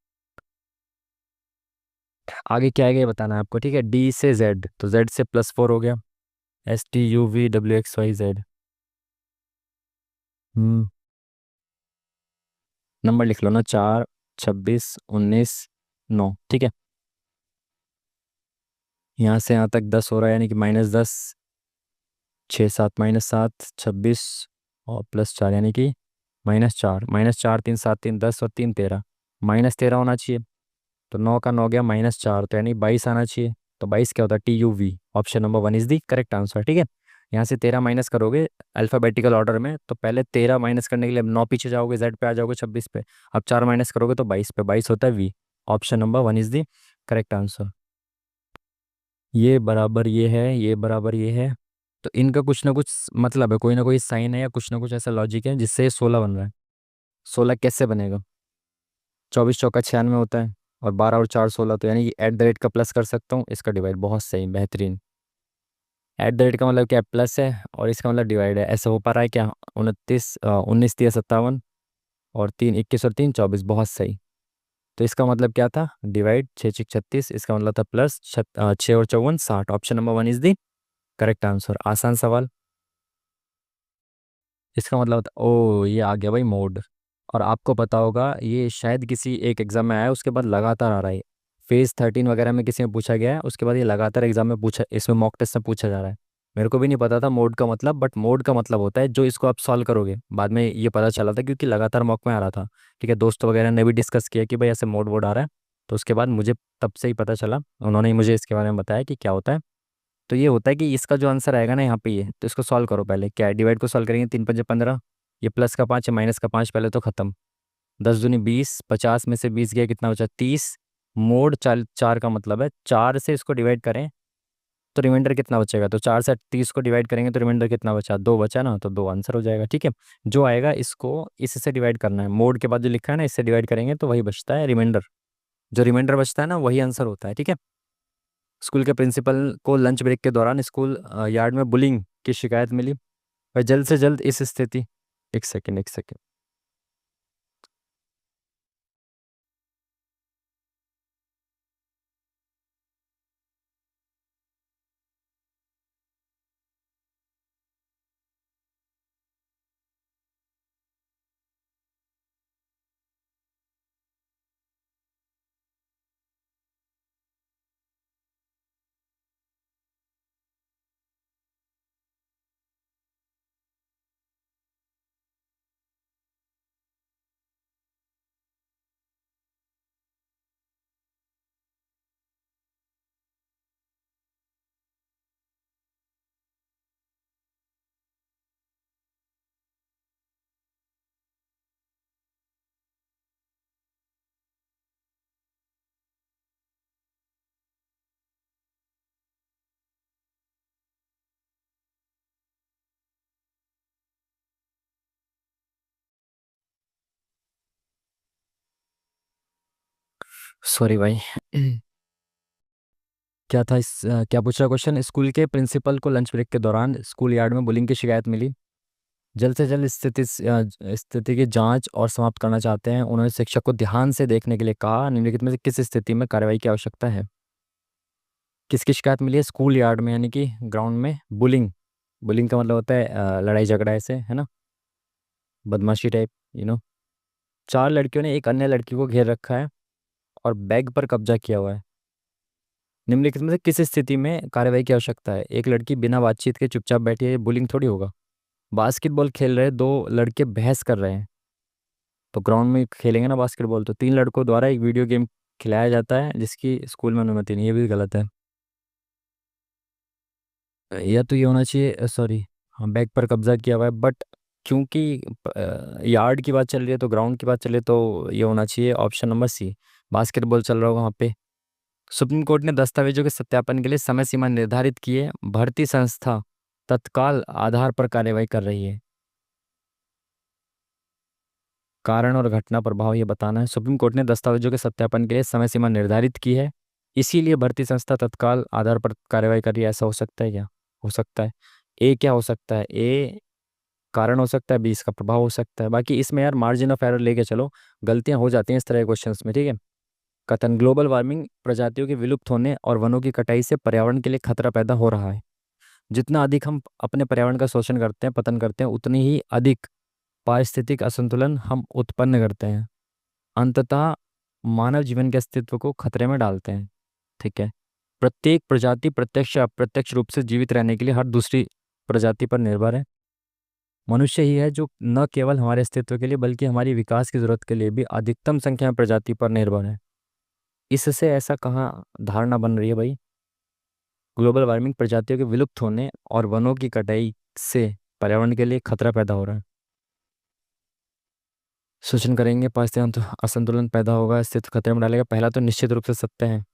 आगे क्या है ये बताना है आपको, ठीक है। डी से जेड, तो जेड से +4 हो गया, STUVWXYZ। हम्म, नंबर लिख लो ना, 4, 26, 19, 9, ठीक है। यहाँ से यहाँ तक 10 हो रहा है, यानी कि -10, 6 7 -7, 26 और +4 यानी कि -4, -4 3 7 3 10 और 3 13, -13 होना चाहिए, तो 9 का 9 गया -4, तो यानी 22 आना चाहिए। तो 22 क्या होता है, TUV, option number 1 is the correct answer, ठीक है। यहाँ से 13 माइनस करोगे अल्फ़ाबेटिकल ऑर्डर में, तो पहले 13 माइनस करने के लिए 9 पीछे जाओगे, जेड पे आ जाओगे 26 पे, अब 4 माइनस करोगे तो 22 पे, 22 होता है V, option number 1 is the correct answer. ये बराबर ये है, ये बराबर ये है, तो इनका कुछ ना कुछ मतलब है, कोई ना कोई साइन है या कुछ ना कुछ ऐसा लॉजिक है जिससे ये 16 बन रहा है। 16 कैसे बनेगा, 24 चौका 96 होता है, और 12 और 4 16, तो यानी कि एट द रेट का प्लस कर सकता हूँ, इसका डिवाइड, बहुत सही बेहतरीन। एट द रेट का मतलब क्या, प्लस है, और इसका मतलब डिवाइड है, ऐसा हो पा रहा है क्या, 19 19 57, और 3 21 और 3 24, बहुत सही। तो इसका मतलब क्या था, डिवाइड, 6 6 36, इसका मतलब था प्लस 6 और 54 60, option number 1 is the correct answer, आसान सवाल। इसका मतलब होता ओ, ये आ गया भाई मोड। और आपको पता होगा ये शायद किसी एक एग्जाम में आया, उसके बाद लगातार आ रहा है, फेज 13 वगैरह में किसी में पूछा गया है, उसके बाद ये लगातार एग्जाम में पूछा, इसमें मॉक टेस्ट में पूछा जा रहा है। मेरे को भी नहीं पता था मोड का मतलब, बट मोड का मतलब होता है जो इसको आप सॉल्व करोगे, बाद में ये पता चला था क्योंकि लगातार मॉक में आ रहा था, ठीक है। दोस्तों वगैरह ने भी डिस्कस किया कि भाई ऐसे मोड वोड आ रहा है, तो उसके बाद मुझे तब से ही पता चला, उन्होंने ही मुझे इसके बारे में बताया कि क्या होता है। तो ये होता है कि इसका जो आंसर आएगा ना यहाँ पे, ये तो इसको सॉल्व करो पहले, क्या है, डिवाइड को सॉल्व करेंगे, 3 5 15, ये प्लस का 5 है, माइनस का 5, पहले तो खत्म, 10 दूनी 20, 50 में से 20 गया, कितना बचा, 30। मोड 4 का मतलब है 4 से इसको डिवाइड करें तो रिमाइंडर कितना बचेगा, तो 4 से 30 को डिवाइड करेंगे तो रिमाइंडर कितना बचा, 2 बचा ना, तो 2 आंसर हो जाएगा, ठीक है। जो आएगा इसको इससे डिवाइड करना है, मोड के बाद जो लिखा है ना इससे डिवाइड करेंगे तो वही बचता है रिमाइंडर, जो रिमाइंडर बचता है ना वही आंसर होता है, ठीक है। स्कूल के प्रिंसिपल को लंच ब्रेक के दौरान स्कूल यार्ड में बुलिंग की शिकायत मिली, और जल्द से जल्द इस स्थिति, एक सेकेंड एक सेकेंड। सॉरी भाई। क्या था क्या पूछ रहा क्वेश्चन, स्कूल के प्रिंसिपल को लंच ब्रेक के दौरान स्कूल यार्ड में बुलिंग की शिकायत मिली, जल्द से जल्द स्थिति की जांच और समाप्त करना चाहते हैं, उन्होंने शिक्षक को ध्यान से देखने के लिए कहा, निम्नलिखित में से किस स्थिति में कार्रवाई की आवश्यकता है। किसकी शिकायत मिली है, स्कूल यार्ड में, यानी कि ग्राउंड में बुलिंग, बुलिंग का मतलब होता है लड़ाई झगड़ा ऐसे, है ना, बदमाशी टाइप, चार लड़कियों ने एक अन्य लड़की को घेर रखा है और बैग पर कब्जा किया हुआ है, निम्नलिखित में से किस स्थिति में कार्रवाई की आवश्यकता है। एक लड़की बिना बातचीत के चुपचाप बैठी है, बुलिंग थोड़ी होगा। बास्केटबॉल खेल रहे दो लड़के बहस कर रहे हैं, तो ग्राउंड में खेलेंगे ना बास्केटबॉल, तो तीन लड़कों द्वारा एक वीडियो गेम खिलाया जाता है जिसकी स्कूल में अनुमति नहीं, ये भी गलत है। या तो ये होना चाहिए, सॉरी, हाँ बैग पर कब्जा किया हुआ है, बट क्योंकि यार्ड की बात चल रही है तो ग्राउंड की बात चल रही है, तो ये होना चाहिए ऑप्शन नंबर सी, बास्केटबॉल चल रहा होगा वहाँ पे। सुप्रीम कोर्ट ने दस्तावेजों के सत्यापन के लिए समय सीमा निर्धारित की है, भर्ती संस्था तत्काल आधार पर कार्यवाही कर रही है। कारण और घटना प्रभाव ये बताना है। सुप्रीम कोर्ट ने दस्तावेजों के सत्यापन के लिए समय सीमा निर्धारित की है, इसीलिए भर्ती संस्था तत्काल आधार पर कार्रवाई कर रही है। ऐसा हो सकता है क्या? हो सकता है। ए क्या हो सकता है? ए कारण हो सकता है, बी इसका प्रभाव हो सकता है। बाकी इसमें यार मार्जिन ऑफ एरर लेके चलो, गलतियां हो जाती हैं इस तरह के क्वेश्चंस में, ठीक है। कथन, ग्लोबल वार्मिंग प्रजातियों के विलुप्त होने और वनों की कटाई से पर्यावरण के लिए खतरा पैदा हो रहा है। जितना अधिक हम अपने पर्यावरण का शोषण करते हैं, पतन करते हैं, उतनी ही अधिक पारिस्थितिक असंतुलन हम उत्पन्न करते हैं, अंततः मानव जीवन के अस्तित्व को खतरे में डालते हैं। ठीक है। प्रत्येक प्रजाति प्रत्यक्ष या अप्रत्यक्ष रूप से जीवित रहने के लिए हर दूसरी प्रजाति पर निर्भर है। मनुष्य ही है जो न केवल हमारे अस्तित्व के लिए बल्कि हमारी विकास की जरूरत के लिए भी अधिकतम संख्या में प्रजाति पर निर्भर है। इससे ऐसा कहाँ धारणा बन रही है भाई? ग्लोबल वार्मिंग प्रजातियों के विलुप्त होने और वनों की कटाई से पर्यावरण के लिए खतरा पैदा हो रहा है। शोषण करेंगे, पारिस्थितिक असंतुलन पैदा होगा, अस्तित्व खतरे में डालेगा। पहला तो निश्चित रूप से सत्य है।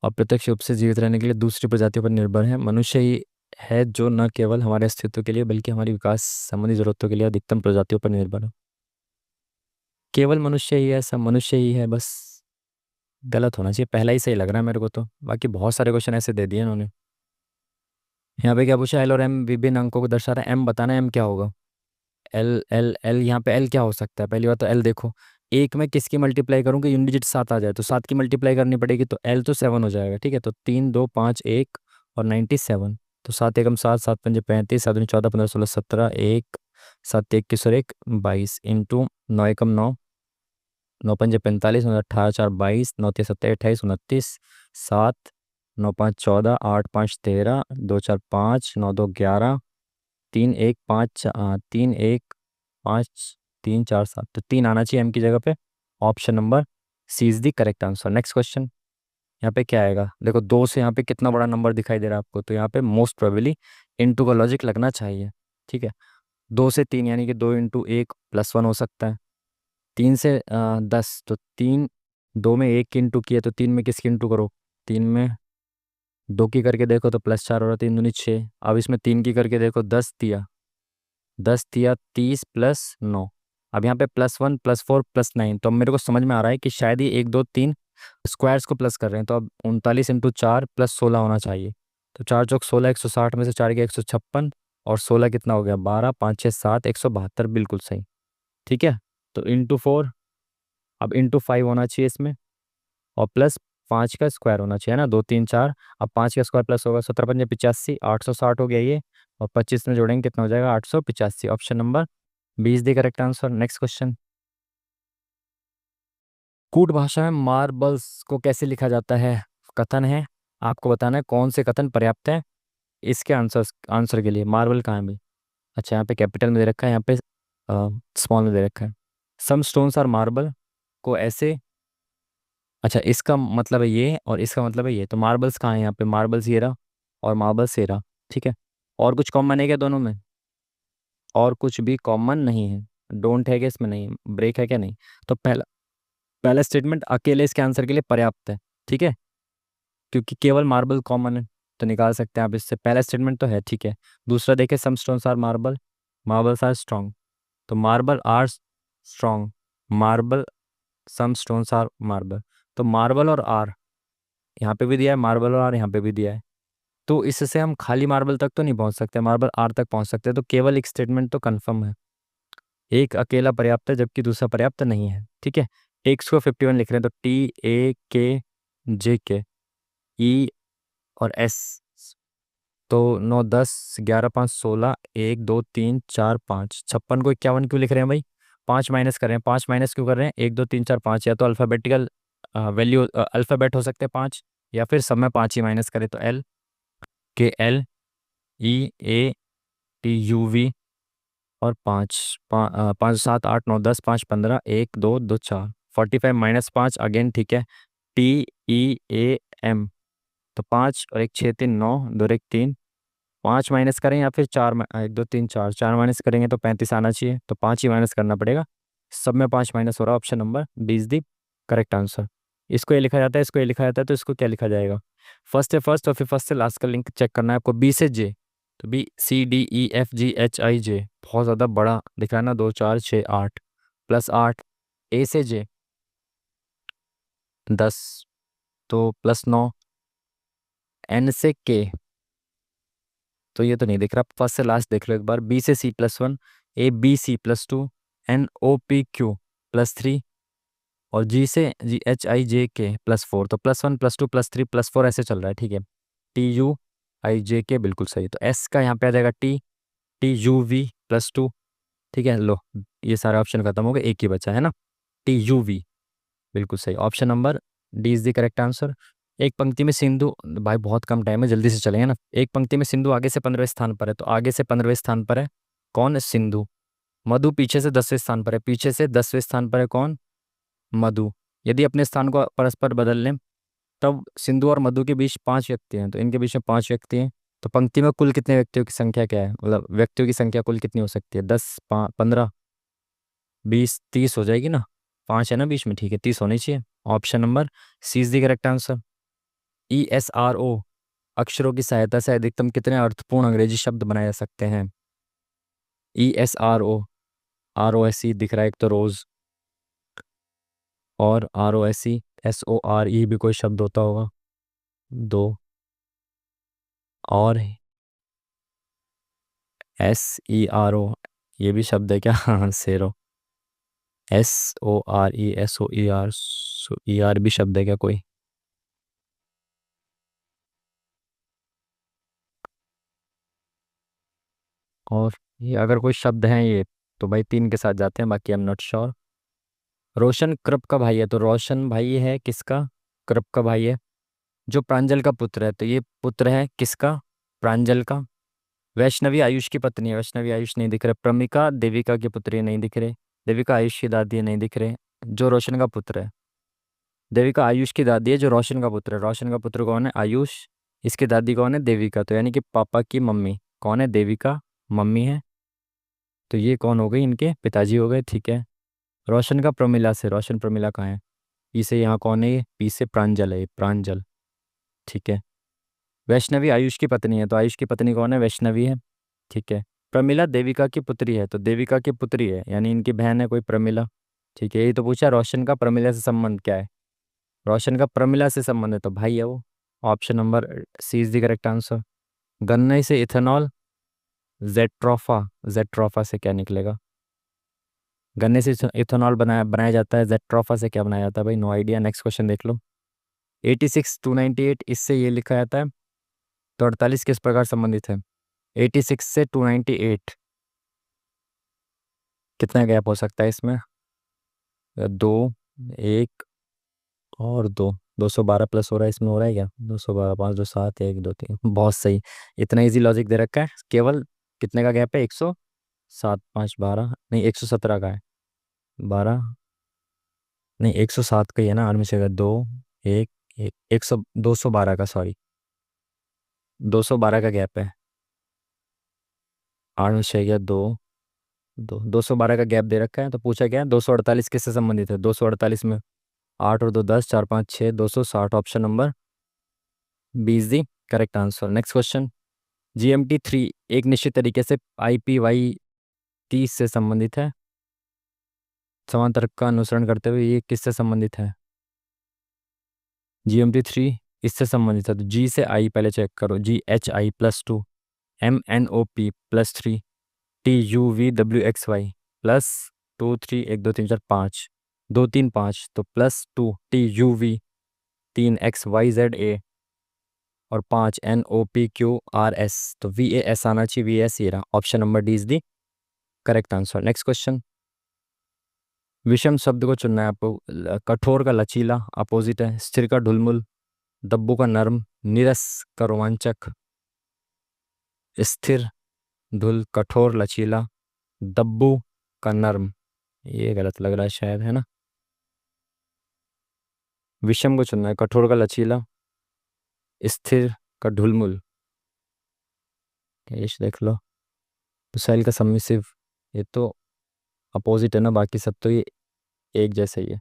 अप्रत्यक्ष रूप से जीवित रहने के लिए दूसरी प्रजातियों पर निर्भर है। मनुष्य ही है जो न केवल हमारे अस्तित्व के लिए बल्कि हमारी विकास संबंधी जरूरतों के लिए अधिकतम प्रजातियों पर निर्भर है। केवल मनुष्य ही है, सब मनुष्य ही है बस। गलत होना चाहिए, पहला ही सही लग रहा है मेरे को तो। बाकी बहुत सारे क्वेश्चन ऐसे दे दिए इन्होंने। यहाँ पे क्या पूछा? एल और एम विभिन्न अंकों को दर्शा रहा है। एम बताना है, एम क्या होगा? एल एल एल, यहाँ पे एल क्या हो सकता है? पहली बात तो एल देखो, एक में किसकी मल्टीप्लाई करूँ कि यूनिट डिजिट 7 आ जाए, तो 7 की मल्टीप्लाई करनी पड़ेगी, तो एल तो 7 हो जाएगा। ठीक है, तो 3 2 5 1 और 97, तो 7 एकम 7, 7 पंजे 35, 7 दूनी 14, 15 16 17, 1 7 21 और 1 22 इंटू 9 एकम 9, 9 पंजे 45, 9 18 4 22, 9 3 7 28 29, 7 9 5 14, 8 5 13, 2 4 5, 9 2 11, 3 1 5 3 1 5 3 4 7, तो 3 आना चाहिए एम की जगह पे। Option number C is the correct answer. Next question, यहाँ पे क्या आएगा? देखो 2 से यहाँ पे कितना बड़ा नंबर दिखाई दे रहा है आपको, तो यहाँ पे मोस्ट प्रोबेबली इंटू का लॉजिक लगना चाहिए। ठीक है, 2 से 3 यानी कि 2 इंटू 1 +1 हो सकता है। 3 से 10, तो 3, 2 में 1 की इंटू किया, तो 3 में किसकी इंटू करो? 3 में 2 की करके देखो तो +4 हो रहा है, 3 दूनी 6। अब इसमें 3 की करके देखो, 10 दिया 30 + 9। अब यहाँ पे +1 +4 +9, तो अब मेरे को समझ में आ रहा है कि शायद ये 1 2 3 स्क्वायर्स को प्लस कर रहे हैं, तो अब 39 × 4 +16 होना चाहिए। तो 4 चौक 16, 160 में से 4 गया 156, और 16 कितना हो गया? 12, 5 6 7, 172, बिल्कुल सही। ठीक है, तो ×4, अब ×5 होना चाहिए इसमें, और प्लस 5 का स्क्वायर होना चाहिए ना, 2 3 4। अब 5 का स्क्वायर प्लस होगा, 17 पंजे 85, 860 हो गया ये, और 25 में जोड़ेंगे कितना हो जाएगा? 885। Option number B is the correct answer. Next question, कूट भाषा में मार्बल्स को कैसे लिखा जाता है? कथन है, आपको बताना है कौन से कथन पर्याप्त है इसके आंसर के लिए। मार्बल कहाँ है भाई? अच्छा, यहाँ पे कैपिटल में दे रखा है, यहाँ पे स्मॉल में दे रखा है। सम स्टोन्स आर मार्बल को ऐसे, अच्छा इसका मतलब है ये और इसका मतलब है ये, तो मार्बल्स कहाँ है? यहाँ पे मार्बल्स ये रहा और मार्बल्स ये रहा। ठीक है, और कुछ कॉमन है क्या दोनों में? और कुछ भी कॉमन नहीं है। डोंट है क्या इसमें? नहीं। ब्रेक है क्या? नहीं। तो पहला पहला स्टेटमेंट अकेले इसके आंसर के लिए पर्याप्त है। ठीक है, क्योंकि केवल मार्बल कॉमन है, तो निकाल सकते हैं आप इससे। पहला स्टेटमेंट तो है, ठीक है। दूसरा देखें, some stones are marble, marbles are strong, तो marble are strong, marble, some stones are marble, तो मार्बल और आर यहाँ पे भी दिया है, मार्बल और आर यहाँ पे भी दिया है, तो इससे हम खाली मार्बल तक तो नहीं पहुंच सकते, मार्बल आर तक पहुंच सकते हैं। तो केवल एक स्टेटमेंट तो कंफर्म है, एक अकेला पर्याप्त है जबकि दूसरा पर्याप्त नहीं है। ठीक है, एक्स को 51 लिख रहे हैं, तो TAKJK ई और एस, तो 9 10 11 5 16 1 2 3 4 5, 56 को 51 क्यों लिख रहे हैं भाई? 5 माइनस कर रहे हैं। 5 माइनस क्यों कर रहे हैं? 1 2 3 4 5, या तो अल्फ़ाबेटिकल वैल्यू अल्फ़ाबेट हो सकते हैं 5, या फिर सब में 5 ही माइनस करें, तो LKLEATUV और 5 7 8 9 10 5 15 1 2 2 4, 45 -5 अगेन। ठीक है, TEAM, तो 5 और एक 6 3 9, 2 और एक 3, 5 माइनस करें या फिर 4, 1 2 3 4, 4 माइनस करेंगे तो 35 आना चाहिए, तो 5 ही माइनस करना पड़ेगा। सब में 5 माइनस हो रहा है, option number D is the correct answer. इसको ये लिखा जाता है, इसको ये लिखा जाता है, तो इसको क्या लिखा जाएगा? फर्स्ट है फर्स्ट और फिर फर्स्ट से लास्ट का लिंक चेक करना है आपको, बी से जे। तो B C D E F G H I J, बहुत ज़्यादा बड़ा दिख रहा है ना, 2 4 6 8 प्लस 8। ए से जे 10, तो प्लस 9। एन से के, तो ये तो नहीं दिख रहा, फर्स्ट से लास्ट देख लो एक बार। बी से C +1, A B C +2, N O P Q +3, और जी से जी एच आई जे के +4। तो +1 +2 +3 +4 ऐसे चल रहा है, ठीक है। टी यू आई जे के बिल्कुल सही, तो एस का यहाँ पे आ जाएगा टी, टी यू वी +2। ठीक है, लो ये सारे ऑप्शन खत्म हो गए, एक ही बचा है ना, टी यू वी, बिल्कुल सही। Option number D is the correct answer. एक पंक्ति में सिंधु, भाई बहुत कम टाइम है, जल्दी से चलेंगे ना। एक पंक्ति में सिंधु आगे से 15वें स्थान पर है, तो आगे से 15वें स्थान पर है कौन है? सिंधु। मधु पीछे से 10वें स्थान पर है, पीछे से 10वें स्थान पर है कौन? मधु। यदि अपने स्थान को परस्पर बदल लें, तब सिंधु और मधु के बीच 5 व्यक्ति हैं, तो इनके बीच में 5 व्यक्ति हैं, तो पंक्ति में कुल कितने व्यक्तियों की संख्या क्या है, मतलब व्यक्तियों की संख्या कुल कितनी हो सकती है? 10 15 20 30 हो जाएगी ना, 5 है ना बीच में, ठीक है, 30 होनी चाहिए। Option number C is the correct answer. E S R O अक्षरों की सहायता से अधिकतम कितने अर्थपूर्ण अंग्रेजी शब्द बनाए जा सकते हैं? E S R O, R O S E दिख रहा है एक तो रोज, और R O S E, S O R E भी कोई शब्द होता होगा, दो, और एस ई आर ओ, ये भी शब्द है क्या? हाँ सेरो, S O R E, S O E R, E R भी शब्द है क्या कोई? और ये अगर कोई शब्द है ये, तो भाई 3 के साथ जाते हैं, बाकी आई एम नॉट श्योर। रोशन कृप का भाई है, तो रोशन भाई है किसका? कृप का भाई है, जो प्रांजल का पुत्र है, तो ये पुत्र है किसका? प्रांजल का। वैष्णवी आयुष की पत्नी है, वैष्णवी आयुष नहीं दिख रहे। प्रमिका देविका की पुत्री नहीं दिख रहे, देविका आयुष की दादी है, नहीं दिख रहे। जो रोशन का पुत्र है, देविका आयुष की दादी है, जो रोशन का पुत्र है, रोशन का पुत्र कौन है? आयुष। इसकी दादी कौन है? देविका, तो यानी कि पापा की मम्मी कौन है? देविका मम्मी है, तो ये कौन हो गई? इनके पिताजी हो गए, ठीक है। रोशन का प्रमिला से, रोशन प्रमिला कहाँ है? पी से यहाँ कौन है? ये पी से प्रांजल है, ये प्रांजल, ठीक है। वैष्णवी आयुष की पत्नी है, तो आयुष की पत्नी कौन है? वैष्णवी है, ठीक है। प्रमिला देविका की पुत्री है, तो देविका की पुत्री है, यानी इनकी बहन है कोई प्रमिला, ठीक है। यही तो पूछा, रोशन का प्रमिला से संबंध क्या है? रोशन का प्रमिला से संबंध है, तो भाई है वो। Option number C is the correct answer. गन्ने से इथेनॉल, जेट्रोफा, जेट्रोफा से क्या निकलेगा? गन्ने से इथेनॉल बनाया बनाया जाता है, जेट्रोफा से क्या बनाया जाता है भाई? नो आइडिया, नेक्स्ट क्वेश्चन देख लो। 86 298, इससे ये लिखा जाता है, तो 48 किस प्रकार संबंधित है? 86 से 298 कितना गैप हो सकता है इसमें? दो, एक और दो, 212 प्लस हो रहा है इसमें, हो रहा है क्या? 212, 5 2 7 1 2 3, बहुत सही। इतना इजी लॉजिक दे रखा है, केवल कितने का गैप है? 107, 5 12, नहीं 117 का है, 12, नहीं 107 का ही है ना, आर्मी से दो, एक, एक 100, 212 का, सॉरी 212 का गैप है। आर्मी से गया दो, 212 का गैप दे रखा है, तो पूछा क्या है? 248 किससे संबंधित है? 248 में 8 और 2 10, 4 5 6, 260, option number B is the correct answer. Next question. GMT3 एक निश्चित तरीके से IPY30 से संबंधित है, समान तर्क का अनुसरण करते हुए ये किससे संबंधित है? GMT3 इससे संबंधित है, तो जी से आई पहले चेक करो, GHI +2, MNOP +3, TUVWXY +2 3 1 2 3 4 5, 2 3 5, तो +2 TUV, 3XYZA, और 5 NOPQRS, तो VAS आना चाहिए, VAS ये रहा, option number D is the correct answer. Next question. विषम शब्द को चुनना है आपको। कठोर का लचीला अपोजिट है, स्थिर का ढुलमुल, दब्बू का नरम, नीरस का रोमांचक। स्थिर, ढुल, कठोर, लचीला, दब्बू का नर्म, ये गलत लग रहा है शायद, है ना। विषम को चुनना है, कठोर का लचीला, स्थिर का ढुलमुल, ये देख लो। मिसाइल का सबमिसिव, ये तो अपोजिट है ना, बाकी सब तो ये एक जैसे ही है।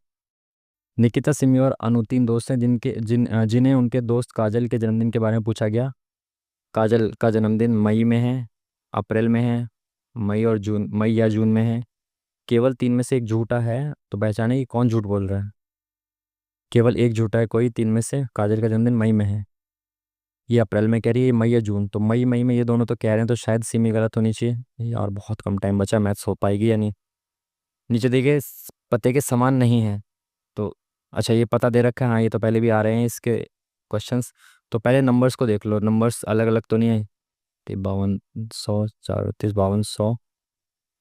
निकिता सिमी और अनु तीन दोस्त हैं जिन्हें उनके दोस्त काजल के जन्मदिन के बारे में पूछा गया। काजल का जन्मदिन मई में है, अप्रैल में है, मई या जून में है। केवल तीन में से एक झूठा है, तो पहचाने कि कौन झूठ बोल रहा है। केवल एक झूठा है कोई तीन में से। काजल का जन्मदिन मई में है, ये अप्रैल में कह रही है, ये मई या जून, तो मई मई में ये दोनों तो कह रहे हैं, तो शायद सिमी गलत होनी चाहिए यार। बहुत कम टाइम बचा, मैथ्स हो पाएगी या नहीं। नीचे देखिए पते के समान नहीं है, तो अच्छा ये पता दे रखा है, हाँ ये तो पहले भी आ रहे हैं इसके क्वेश्चंस। तो पहले नंबर्स को देख लो, नंबर्स अलग अलग तो नहीं है। 5200, 4 32, 5200,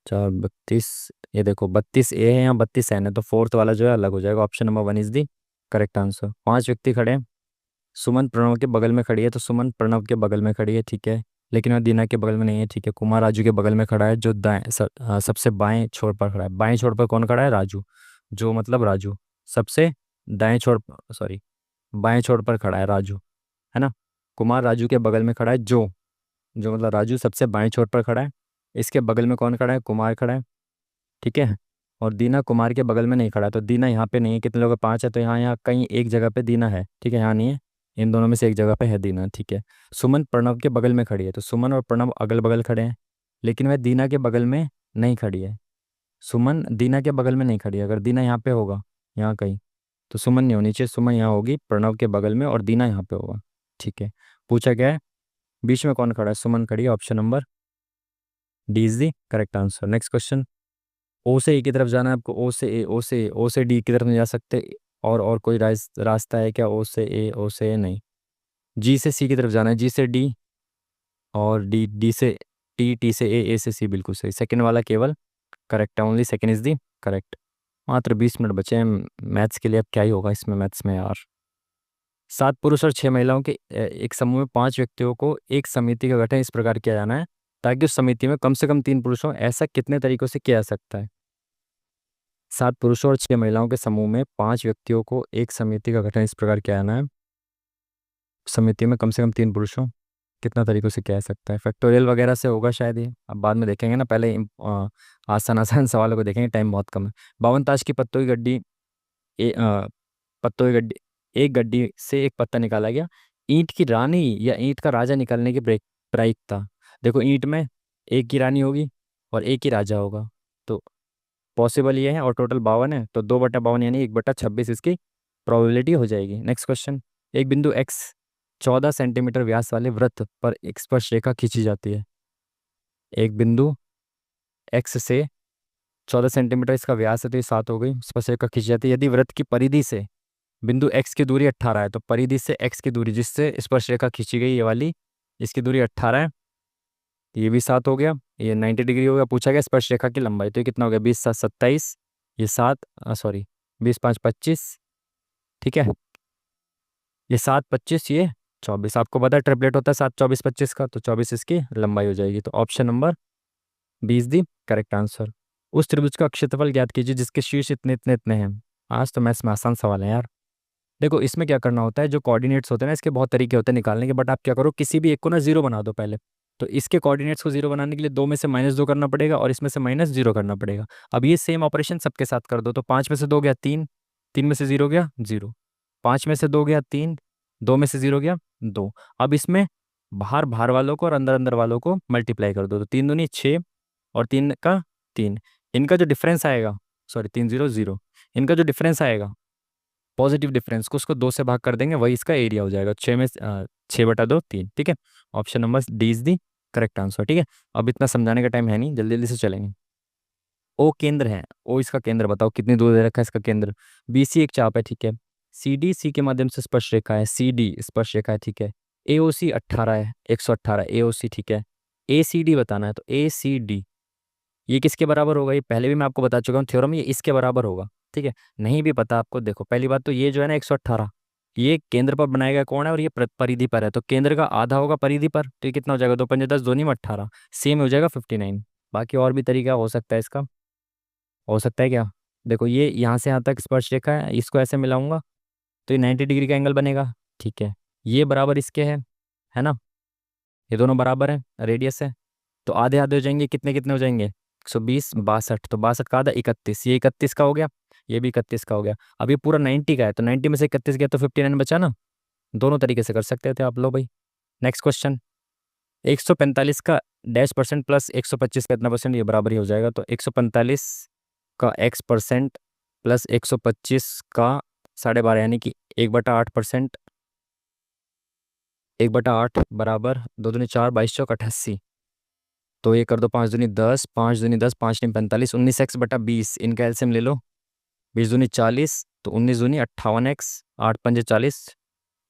4 32, ये देखो 32 ए है या 32 एन है, तो फोर्थ वाला जो है अलग हो जाएगा। Option number one is the correct answer. पांच व्यक्ति खड़े हैं, सुमन प्रणव के बगल में खड़ी है, तो सुमन प्रणव के बगल में खड़ी है, ठीक है, लेकिन वह दीना के बगल में नहीं है, ठीक है। कुमार राजू के बगल में खड़ा है, जो सबसे बाएं छोर पर खड़ा है। बाएं छोर पर कौन खड़ा है? राजू, जो मतलब राजू सबसे दाएं छोर, सॉरी, बाएं छोर पर खड़ा है राजू, है ना। कुमार राजू के बगल में खड़ा है, जो मतलब राजू सबसे बाएं छोर पर खड़ा है। इसके बगल में कौन खड़ा है? कुमार खड़ा है, ठीक है। और दीना कुमार के बगल में नहीं खड़ा है, तो दीना यहाँ पे नहीं है। कितने लोग हैं? पांच है, तो यहाँ यहाँ कहीं एक जगह पे दीना है, ठीक है, यहाँ नहीं है। इन दोनों में से एक जगह पे है दीना, ठीक है। सुमन प्रणव के बगल में खड़ी है, तो सुमन और प्रणव अगल बगल खड़े हैं, लेकिन वह दीना के बगल में नहीं खड़ी है। सुमन दीना के बगल में नहीं खड़ी है। अगर दीना यहाँ पे होगा, यहाँ कहीं, तो सुमन नहीं होनी चाहिए। सुमन यहाँ होगी प्रणव के बगल में, और दीना यहाँ पे होगा, ठीक है। पूछा गया है बीच में कौन खड़ा है? सुमन खड़ी है। Option number D is the correct answer. Next question. O से ए की तरफ जाना है आपको। ओ से ए, ओ से डी की तरफ नहीं जा सकते। और कोई रास्ता है क्या? ओ से ए, ओ से ए नहीं। जी से सी की तरफ जाना है, जी से डी, और डी से टी, टी से ए से सी, बिल्कुल सही। सेकंड वाला केवल करेक्ट है, only second is the correct. मात्र 20 मिनट बचे हैं मैथ्स के लिए, अब क्या ही होगा इसमें मैथ्स में यार। सात पुरुष और छह महिलाओं के एक समूह में पांच व्यक्तियों को एक समिति का गठन इस प्रकार किया जाना है ताकि उस समिति में कम से कम तीन पुरुष हों। ऐसा कितने तरीकों से किया जा सकता है? सात पुरुषों और छह महिलाओं के समूह में पांच व्यक्तियों को एक समिति का गठन इस प्रकार किया जाना है, समिति में कम से कम तीन पुरुष हों। कितना तरीकों से किया जा सकता है? फैक्टोरियल वगैरह से होगा शायद ये, अब बाद में देखेंगे ना, पहले आसान आसान सवालों को देखेंगे, टाइम बहुत कम है। 52 ताश की पत्तों की गड्डी, पत्तों की गड्डी, एक गड्डी से एक पत्ता निकाला गया। ईंट की रानी या ईंट का राजा निकालने की प्रायिकता। देखो ईंट में एक की रानी होगी और एक ही राजा होगा, तो पॉसिबल ये है, और टोटल 52 है, तो 2/52 यानी 1/26 इसकी प्रोबेबिलिटी हो जाएगी। Next question. एक बिंदु एक्स 14 सेंटीमीटर व्यास वाले वृत्त पर एक स्पर्श रेखा खींची जाती है। एक बिंदु एक्स से 14 सेंटीमीटर इसका व्यास है, तो ये 7 हो गई, स्पर्श रेखा खींची जाती है यदि वृत्त की परिधि से बिंदु एक्स की दूरी 18 है। तो परिधि से एक्स की दूरी जिससे स्पर्श रेखा खींची गई, ये वाली, इसकी दूरी 18 है, ये भी 7 हो गया, ये 90 डिग्री हो गया। पूछा गया स्पर्श रेखा की लंबाई, तो ये कितना हो गया? 20 7 27, ये 7, सॉरी, 20 5 25, ठीक है, ये 7 25, ये 24। आपको पता है ट्रिपलेट होता है 7 24 25 का, तो 24 इसकी लंबाई हो जाएगी। तो ऑप्शन नंबर 20 दी करेक्ट आंसर। उस त्रिभुज का क्षेत्रफल ज्ञात कीजिए जिसके शीर्ष इतने इतने इतने हैं। आज तो मैथ्स में आसान सवाल है यार। देखो इसमें क्या करना होता है, जो कोऑर्डिनेट्स होते हैं ना, इसके बहुत तरीके होते हैं निकालने के, बट आप क्या करो, किसी भी एक को ना जीरो बना दो पहले। तो इसके कोऑर्डिनेट्स को जीरो बनाने के लिए दो में से -2 करना पड़ेगा और इसमें से -0 करना पड़ेगा। अब ये सेम ऑपरेशन सबके साथ कर दो, तो 5 में से 2 गया 3, 3 में से 0 गया 0, 5 में से 2 गया 3, 2 में से 0 गया 2। अब इसमें बाहर बाहर वालों को और अंदर अंदर वालों को मल्टीप्लाई कर दो, तो 3 दूनी 6 और 3 का 3, इनका जो डिफरेंस आएगा, सॉरी 3 0 0, इनका जो डिफरेंस आएगा पॉजिटिव डिफरेंस को, उसको 2 से भाग कर देंगे, वही इसका एरिया हो जाएगा। 6/2 3, ठीक है। Option number D is the correct answer, ठीक है। अब इतना समझाने का टाइम है नहीं, जल्दी जल्दी से चलेंगे। ओ केंद्र है, ओ इसका केंद्र बताओ, कितनी दूर दे रखा है इसका केंद्र? BC एक चाप है, ठीक है। CDC के माध्यम से स्पर्श रेखा है, CD स्पर्श रेखा है, ठीक है। AOC 18 है, 118 AOC, ठीक है। ACD बताना है, तो ACD ये किसके बराबर होगा? ये पहले भी मैं आपको बता चुका हूँ थ्योरम, ये इसके बराबर होगा, ठीक है। नहीं भी पता आपको, देखो पहली बात तो ये जो है ना 118, ये केंद्र पर बनाया गया कोण है और ये परिधि पर है, तो केंद्र का आधा होगा परिधि पर, तो ये कितना हो जाएगा? 2 पंजे 10, 2 में 18, सेम हो जाएगा 59। बाकी और भी तरीका हो सकता है इसका, हो सकता है क्या? देखो ये यहाँ से यहाँ तक स्पर्श रेखा है, इसको ऐसे मिलाऊंगा तो ये 90 डिग्री का एंगल बनेगा, ठीक है। ये बराबर इसके है ना, ये दोनों बराबर है, रेडियस है। तो आधे आधे हो जाएंगे, कितने कितने हो जाएंगे, 120 62, तो 62 का आधा 31, ये 31 का हो गया, ये भी 31 का हो गया। अब ये पूरा 90 का है, तो 90 में से 31 गया तो 59 बचा ना। दोनों तरीके से कर सकते थे आप लोग भाई। नेक्स्ट क्वेश्चन, 145 का डैश परसेंट प्लस 125 का इतना परसेंट, ये बराबर ही हो जाएगा। तो 145 का x% प्लस 125 का 12.5, यानी कि 1/8%, 1/8 बराबर 2 दूनी 4, 22 चौक 88। तो ये कर दो, 5 दूनी 10, 5 दूनी 10, 5 नीम 45, 19x/20, इनका एलसीएम ले लो, 20 दूनी 40, तो 19 दूनी 58x, 8 पंजे 40,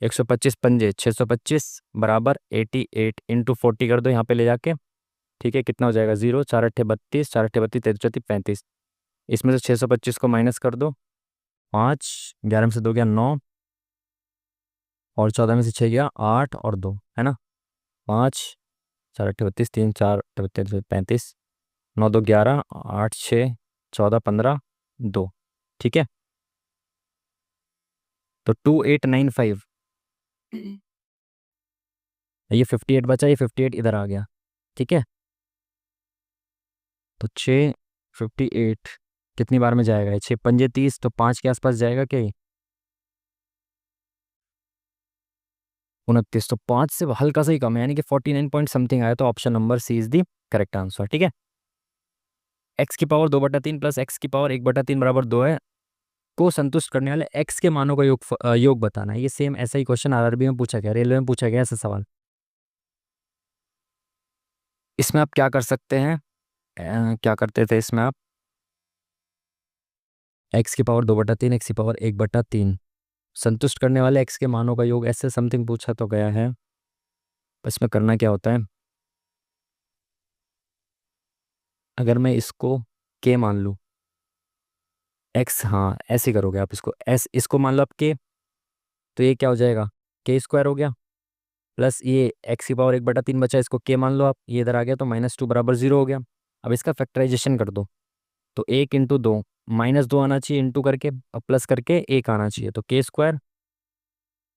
125 पंजे 625 बराबर 88 इंटू 40 कर दो यहाँ पे ले जाके। ठीक है, कितना हो जाएगा, 0, 4 अट्ठे 32, 4 अट्ठे 32, 33 चौथी 35। इसमें से 625 को माइनस कर दो, 5, 11 में से 2 गया 9, और 14 में से 6 गया 8 और 2, है ना। 5, 4 अट्ठे 32, 3, 4 अट्ठे 32, 35, 9 2 11, 8 6 14 15 2। ठीक है, तो 2895, ये 58 बचा, ये 58 इधर आ गया। ठीक है, तो 658 कितनी बार में जाएगा, ये 6 पंजे 30, तो 5 के आसपास जाएगा क्या ये, 29, तो 5 से हल्का सा ही कम है, यानी कि 49 पॉइंट समथिंग आया। तो option number C is the correct answer. ठीक है, एक्स की पावर 2/3 प्लस एक्स की पावर 1/3 बराबर 2 है, को संतुष्ट करने वाले एक्स के मानों का योग बताना है। ये सेम ऐसा ही क्वेश्चन आरआरबी में पूछा गया, रेलवे में पूछा गया ऐसा सवाल। इसमें आप क्या कर सकते हैं, क्या करते थे इसमें आप, एक्स की पावर 2/3, एक्स की पावर 1/3, संतुष्ट करने वाले एक्स के मानों का योग, ऐसे समथिंग पूछा तो गया है। इसमें करना क्या होता है, अगर मैं इसको के मान लूँ, एक्स, हाँ ऐसे करोगे आप, इसको एस, इसको मान लो आप के, तो ये क्या हो जाएगा, के स्क्वायर हो गया, प्लस ये एक्स की पावर 1/3 बचा, इसको के मान लो आप, ये इधर आ गया, तो -2 बराबर 0 हो गया। अब इसका फैक्टराइजेशन कर दो, तो 1 × 2, -2 आना चाहिए, इंटू करके अब प्लस करके 1 आना चाहिए, तो के स्क्वायर,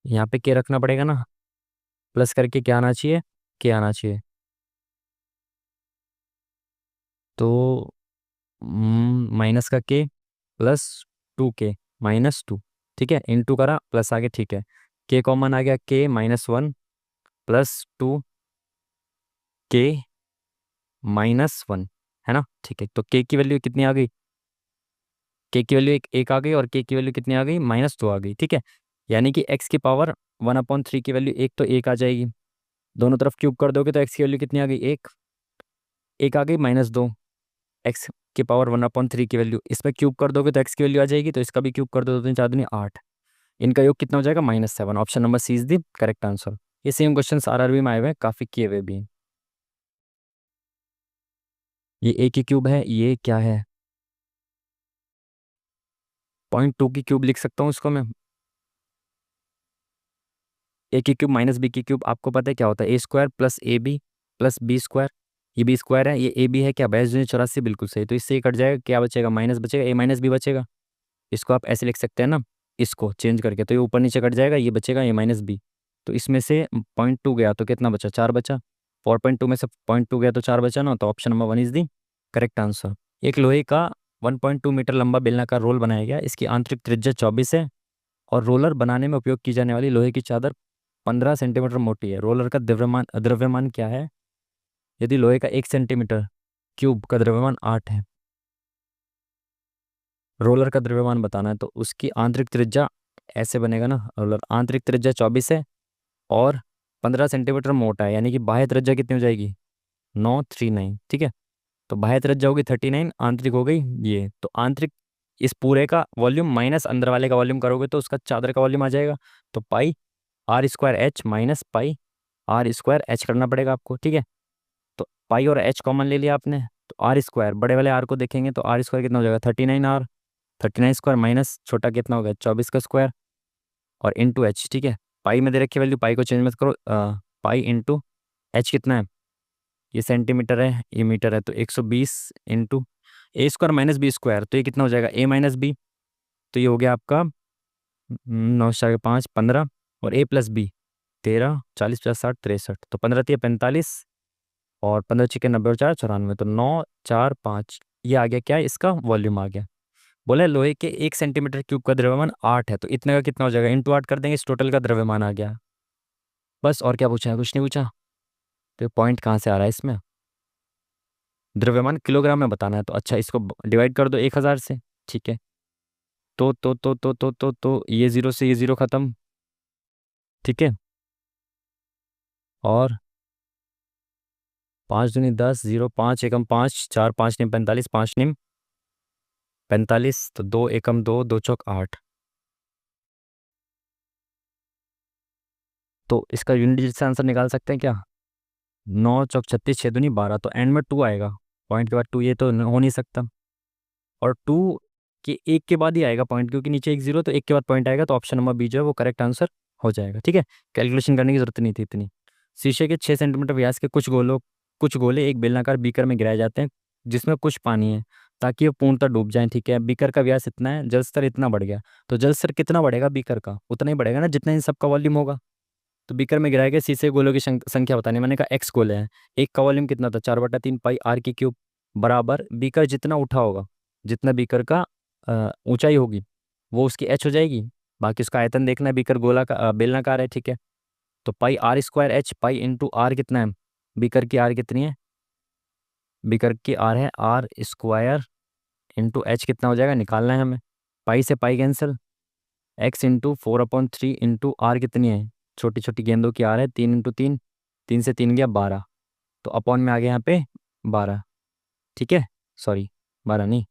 यहाँ पे के रखना पड़ेगा ना, प्लस करके क्या आना चाहिए, के आना चाहिए। तो माइनस का के प्लस 2 के -2, ठीक है, इंटू करा प्लस आगे, ठीक है, के कॉमन आ गया, के -1 प्लस 2 के -1, है ना। ठीक है, तो के की वैल्यू कितनी आ गई, के की वैल्यू एक आ गई, और के की वैल्यू कितनी आ गई, -2 आ गई। ठीक है, यानी कि एक्स की पावर 1/3 की वैल्यू एक, तो एक आ जाएगी, दोनों तरफ क्यूब कर दोगे तो एक्स की वैल्यू कितनी आ गई, एक आ गई, -2, एक्स की पावर 1/3 की वैल्यू, इस पर क्यूब कर दोगे तो एक्स की वैल्यू आ जाएगी, तो इसका भी क्यूब कर दो, 2 3 4 दूनी 8, इनका योग कितना हो जाएगा, -7। Option number C is the correct answer. ये सेम क्वेश्चन आरआरबी में आए हुए हैं, काफी किए हुए भी हैं। ये ए की क्यूब है, ये क्या है, 0.2 की क्यूब लिख सकता हूँ इसको मैं, ए की क्यूब माइनस बी की क्यूब, आपको पता है क्या होता है, A² plus AB plus B², ये B² है, ये AB है, क्या 22×84 बिल्कुल सही, तो इससे ही कट जाएगा, क्या बचेगा, माइनस बचेगा, A-B बचेगा। इसको आप ऐसे लिख सकते हैं ना, इसको चेंज करके, तो ये ऊपर नीचे कट जाएगा, ये बचेगा A-B। तो इसमें से 0.2 गया तो कितना बचा, 4 बचा, 4.2 में से 0.2 गया तो 4 बचा ना, तो option number 1 is the correct answer. एक लोहे का 1.2 मीटर लंबा बेलनाकार रोल बनाया गया, इसकी आंतरिक त्रिज्या 24 है, और रोलर बनाने में उपयोग की जाने वाली लोहे की चादर 15 सेंटीमीटर मोटी है। रोलर का द्रव्यमान द्रव्यमान क्या है, यदि लोहे का 1 सेंटीमीटर क्यूब का द्रव्यमान 8 है, रोलर का द्रव्यमान बताना है, तो उसकी आंतरिक त्रिज्या ऐसे बनेगा ना, रोलर आंतरिक त्रिज्या 24 है और 15 सेंटीमीटर मोटा है, यानी कि बाह्य त्रिज्या कितनी हो जाएगी, 939। ठीक है, तो बाह्य त्रिज्या होगी 39, आंतरिक हो गई ये, तो आंतरिक इस पूरे का वॉल्यूम माइनस अंदर वाले का वॉल्यूम करोगे तो उसका चादर का वॉल्यूम आ जाएगा, तो पाई r² H minus pi r² H करना पड़ेगा आपको। ठीक है, तो पाई और H कॉमन ले लिया आपने, तो r², बड़े वाले r को देखेंगे तो r² कितना हो जाएगा, 39r, 39² माइनस छोटा कितना होगा, 24 का स्क्वायर, और इंटू H। ठीक है, पाई में दे रखी वैल्यू, पाई को चेंज मत करो, पाई इंटू H कितना है, ये सेंटीमीटर है, ये मीटर है, तो 120 इंटू A² माइनस B², तो ये कितना हो जाएगा, A-B, तो ये हो गया आपका 9 4 5 15, और A प्लस B, 13, 40, 50, 60, 63, तो 15 3 45, और 15 छिके 90 और 4 94, तो 9 4 5, ये आ गया क्या, इसका वॉल्यूम आ गया। बोला है, लोहे के 1 सेंटीमीटर क्यूब का द्रव्यमान 8 है, तो इतने का कितना हो जाएगा, इंटू 8 कर देंगे, इस टोटल का द्रव्यमान आ गया। बस, और क्या पूछा है, कुछ नहीं पूछा। तो पॉइंट कहाँ से आ रहा है इसमें, द्रव्यमान किलोग्राम में बताना है, तो अच्छा इसको डिवाइड कर दो 1000 से। ठीक है, तो ये जीरो से ये जीरो खत्म। ठीक है, और 5 दूनी 10, 0 5 एकम 5, 4 5 निम 45, 5 निम 45, तो 2 एकम 2, 2 चौक 8। तो इसका यूनिट डिजिट से आंसर निकाल सकते हैं क्या, 9 चौक 36, 6 दूनी 12, तो एंड में 2 आएगा, पॉइंट के बाद 2, ये तो हो नहीं सकता। और 2 के एक के बाद ही आएगा पॉइंट, क्योंकि नीचे एक जीरो, तो एक के बाद पॉइंट आएगा, तो ऑप्शन नंबर बी जो है वो करेक्ट आंसर हो जाएगा। ठीक है, कैलकुलेशन करने की जरूरत नहीं थी इतनी। शीशे के 6 सेंटीमीटर व्यास के कुछ गोले एक बेलनाकार बीकर में गिराए जाते हैं, जिसमें कुछ पानी है, ताकि वो पूर्णतः डूब जाए। ठीक है, बीकर का व्यास इतना है, जल स्तर इतना बढ़ गया, तो जल स्तर कितना बढ़ेगा बीकर का, उतना ही बढ़ेगा ना जितना इन सबका वॉल्यूम होगा। तो बीकर में गिराए गए शीशे के गोलों की संख्या बतानी, मैंने कहा एक्स गोले हैं, एक का वॉल्यूम कितना था, 4/3 पाई आर की क्यूब, बराबर बीकर जितना उठा होगा, जितना बीकर का ऊंचाई होगी, वो उसकी एच हो जाएगी। बाकी उसका आयतन देखना है, बीकर गोला का बेलनाकार है। ठीक है, तो pi r square h, pi into r कितना है, बीकर की आर कितनी है, बीकर की आर है आर स्क्वायर, इंटू एच कितना हो जाएगा, निकालना है हमें। पाई से pi cancel, X into 4/3 into R कितनी है, छोटी छोटी गेंदों की आर है 3 इंटू 3, 3 से 3 गया 12, तो अपॉन में आ गया यहाँ पे 12। ठीक है, सॉरी 12 नहीं,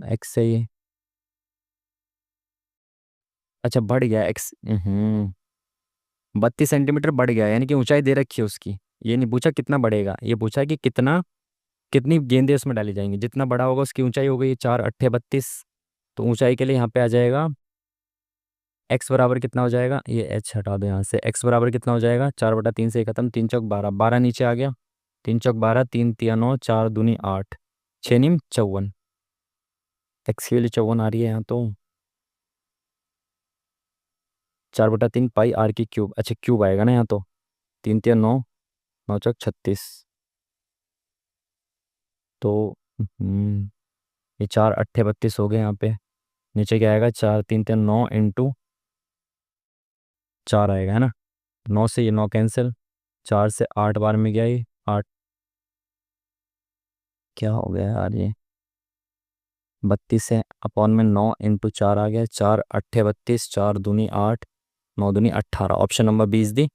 एक्स सही है। अच्छा बढ़ गया एक्स, 32 सेंटीमीटर बढ़ गया, यानी कि ऊंचाई दे रखी है उसकी। ये नहीं पूछा कितना बढ़ेगा, ये पूछा कि कितनी गेंदें उसमें डाली जाएंगी, जितना बड़ा होगा उसकी ऊंचाई हो गई 4 8 32। तो ऊंचाई के लिए यहाँ पे आ जाएगा एक्स बराबर कितना हो जाएगा, ये एच हटा दो यहाँ से, एक्स बराबर कितना हो जाएगा, 4/3 से खत्म, 3 चौक 12, 12 नीचे आ गया, 3 चौक 12, 3 तिया 9, 4 दूनी 8, 6 नीम 54, एक्स के लिए 54 आ रही है यहाँ तो। 4/3 पाई आर की क्यूब, अच्छा क्यूब आएगा ना यहाँ तो, 3 तिया 9, 9 चौक 36, तो ये 4 8 32 हो गए यहाँ पे। नीचे क्या आएगा, 4 3 तिया 9 इंटू 4 आएगा, है ना। 9 से ये 9 कैंसिल, 4 से 8 बार में गया ये 8, क्या हो गया यार ये, 32 है, अपॉन में 9 इंटू 4 आ गया, 4 8 32, 4 दूनी 8, 9 दूनी 18, ऑप्शन नंबर 20 दी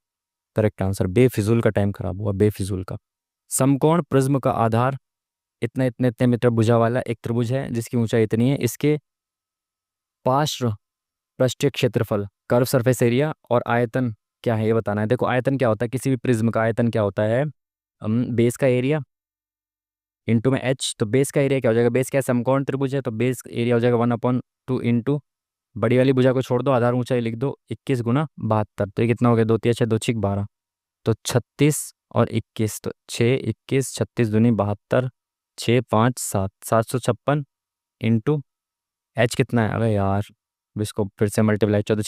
करेक्ट आंसर। बेफिजूल का टाइम खराब हुआ, बेफिजूल का। समकोण प्रिज्म का आधार इतने इतने इतने मीटर भुजा वाला एक त्रिभुज है, जिसकी ऊंचाई इतनी है, इसके पार्श्व पृष्ठीय क्षेत्रफल, कर्व सरफेस एरिया और आयतन क्या है, ये बताना है। देखो आयतन क्या होता है, किसी भी प्रिज्म का आयतन क्या होता है, बेस का एरिया इंटू में एच, तो बेस का एरिया क्या हो जाएगा, बेस क्या है, समकोण त्रिभुज है, तो बेस एरिया हो जाएगा 1/2 इंटू बड़ी वाली भुजा को छोड़ दो, आधार ऊंचाई लिख दो, 21 × 72, तो ये कितना हो गया, 2 3 6 2 6 12, तो 36 और 21, तो 6 21, 36 दूनी 72, 6 5 7, 756 इंटू एच कितना है, अरे यार अब इसको फिर से मल्टीप्लाई, 14